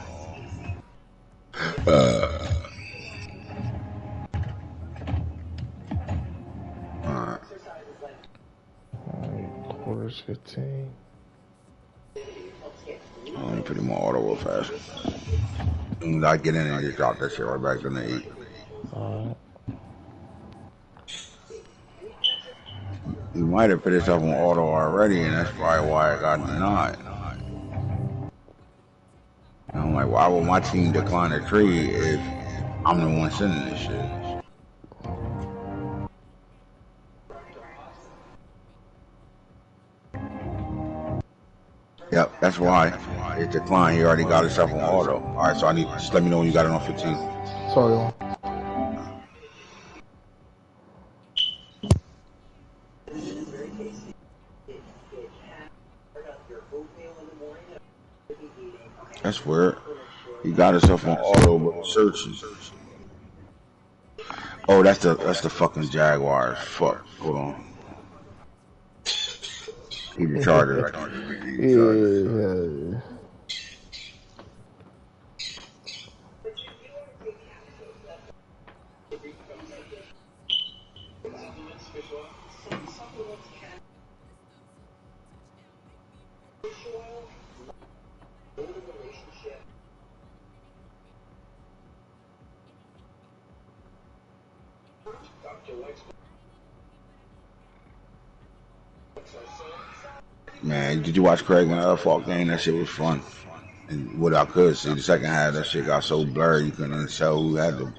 Alright. Quarters 15. Let me put him on auto real fast. And I get in and just drop that shit right back to the 8. Alright. You might have put this up on auto already, and that's probably why I got denied. And I'm like, why would my team decline a trade if I'm the one sending this shit? Yep, that's why it declined. He already got himself on auto. All right, so just let me know when you got it on 15. Sorry. That's weird. He got himself on auto, but searching. Oh, that's the fucking Jaguars. Fuck. Hold on. He the Chargers. Yeah. Man, did you watch Craig and Falk game? That shit was fun. And what I could see, the second half, that shit got so blurry you couldn't tell who had the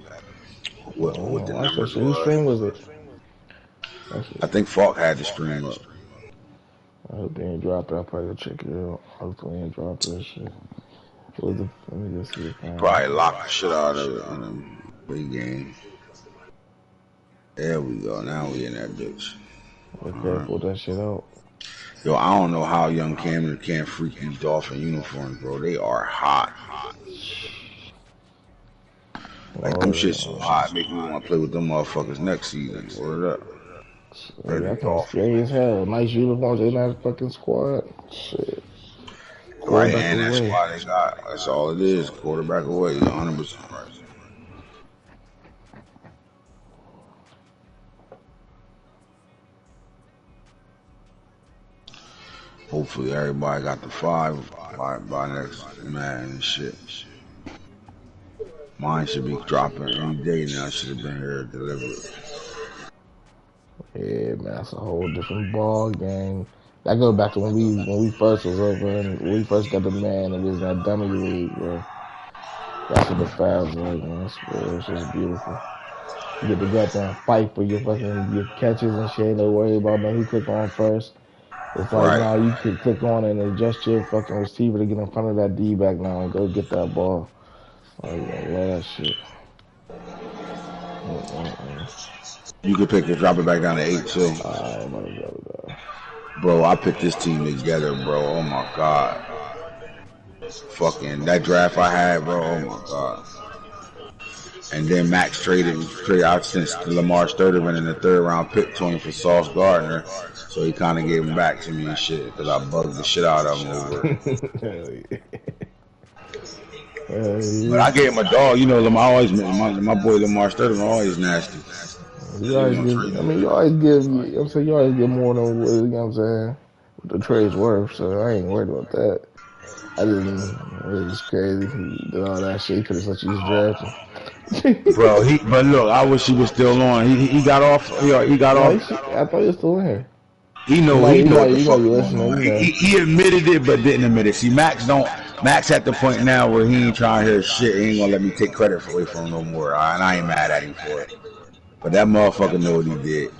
what the numbers Whose stream was it? I think Falk had the stream up. I hope they ain't dropped it. I'll probably check it out. Hopefully they ain't dropped that shit. Let me just see. Probably locked the shit out of it on the big game. There we go. Now we in that bitch. Okay, pull that shit out. Yo, I don't know how young Cameron can't freak these Dolphin uniforms, bro. They are hot. Like, them shit so hot, make me want to play with them motherfuckers next season. Word up. That kind scary as hell. Nice uniforms in that fucking squad. Shit. Right, and that squad they got. That's all it is. Quarterback away. 100% right. Hopefully everybody got the 5 by next man and shit. Mine should be dropping any day now. Should have been here delivered. Yeah, man, that's a whole different ball game. That goes back to when we first was over and when we first got the man and we was in that dummy league, bro. That's what the Fabs like, man. It's real. It's just beautiful. You get to go out there and fight for your catches and shit. Don't worry about man who click on first. It's like Right. now you can click on and adjust your fucking receiver to get in front of that D back now and go get that ball. Like, I love that shit. You could pick and drop it back down to 8 too. Alright, motherfucker. Bro, I put this team together, bro. Oh my god. Fucking that draft I had, bro. Oh my god. And then Max traded out since Lamar Sturdivant in the 3rd round pick to him for Sauce Gardner. So he kind of gave him back to me and shit because I bugged the shit out of him over it. But I gave him a dog. You know, Lamar always, my boy Lamar Sturdivant always nasty. You always give, I mean, you always give, I'm saying, you always get more than what, you know what I'm saying, what the trade's worth, so I ain't worried about that. I didn't, it was crazy. He did all that shit. He could have let you use drafting. Bro, but look, I wish he was still on. He got off. He got off. I thought he was still in here. He know what the fuck going on. He admitted it, but didn't admit it. See, Max at the point now where he ain't trying to hear shit. He ain't gonna let me take credit away from him no more. And I ain't mad at him for it. But that motherfucker know what he did.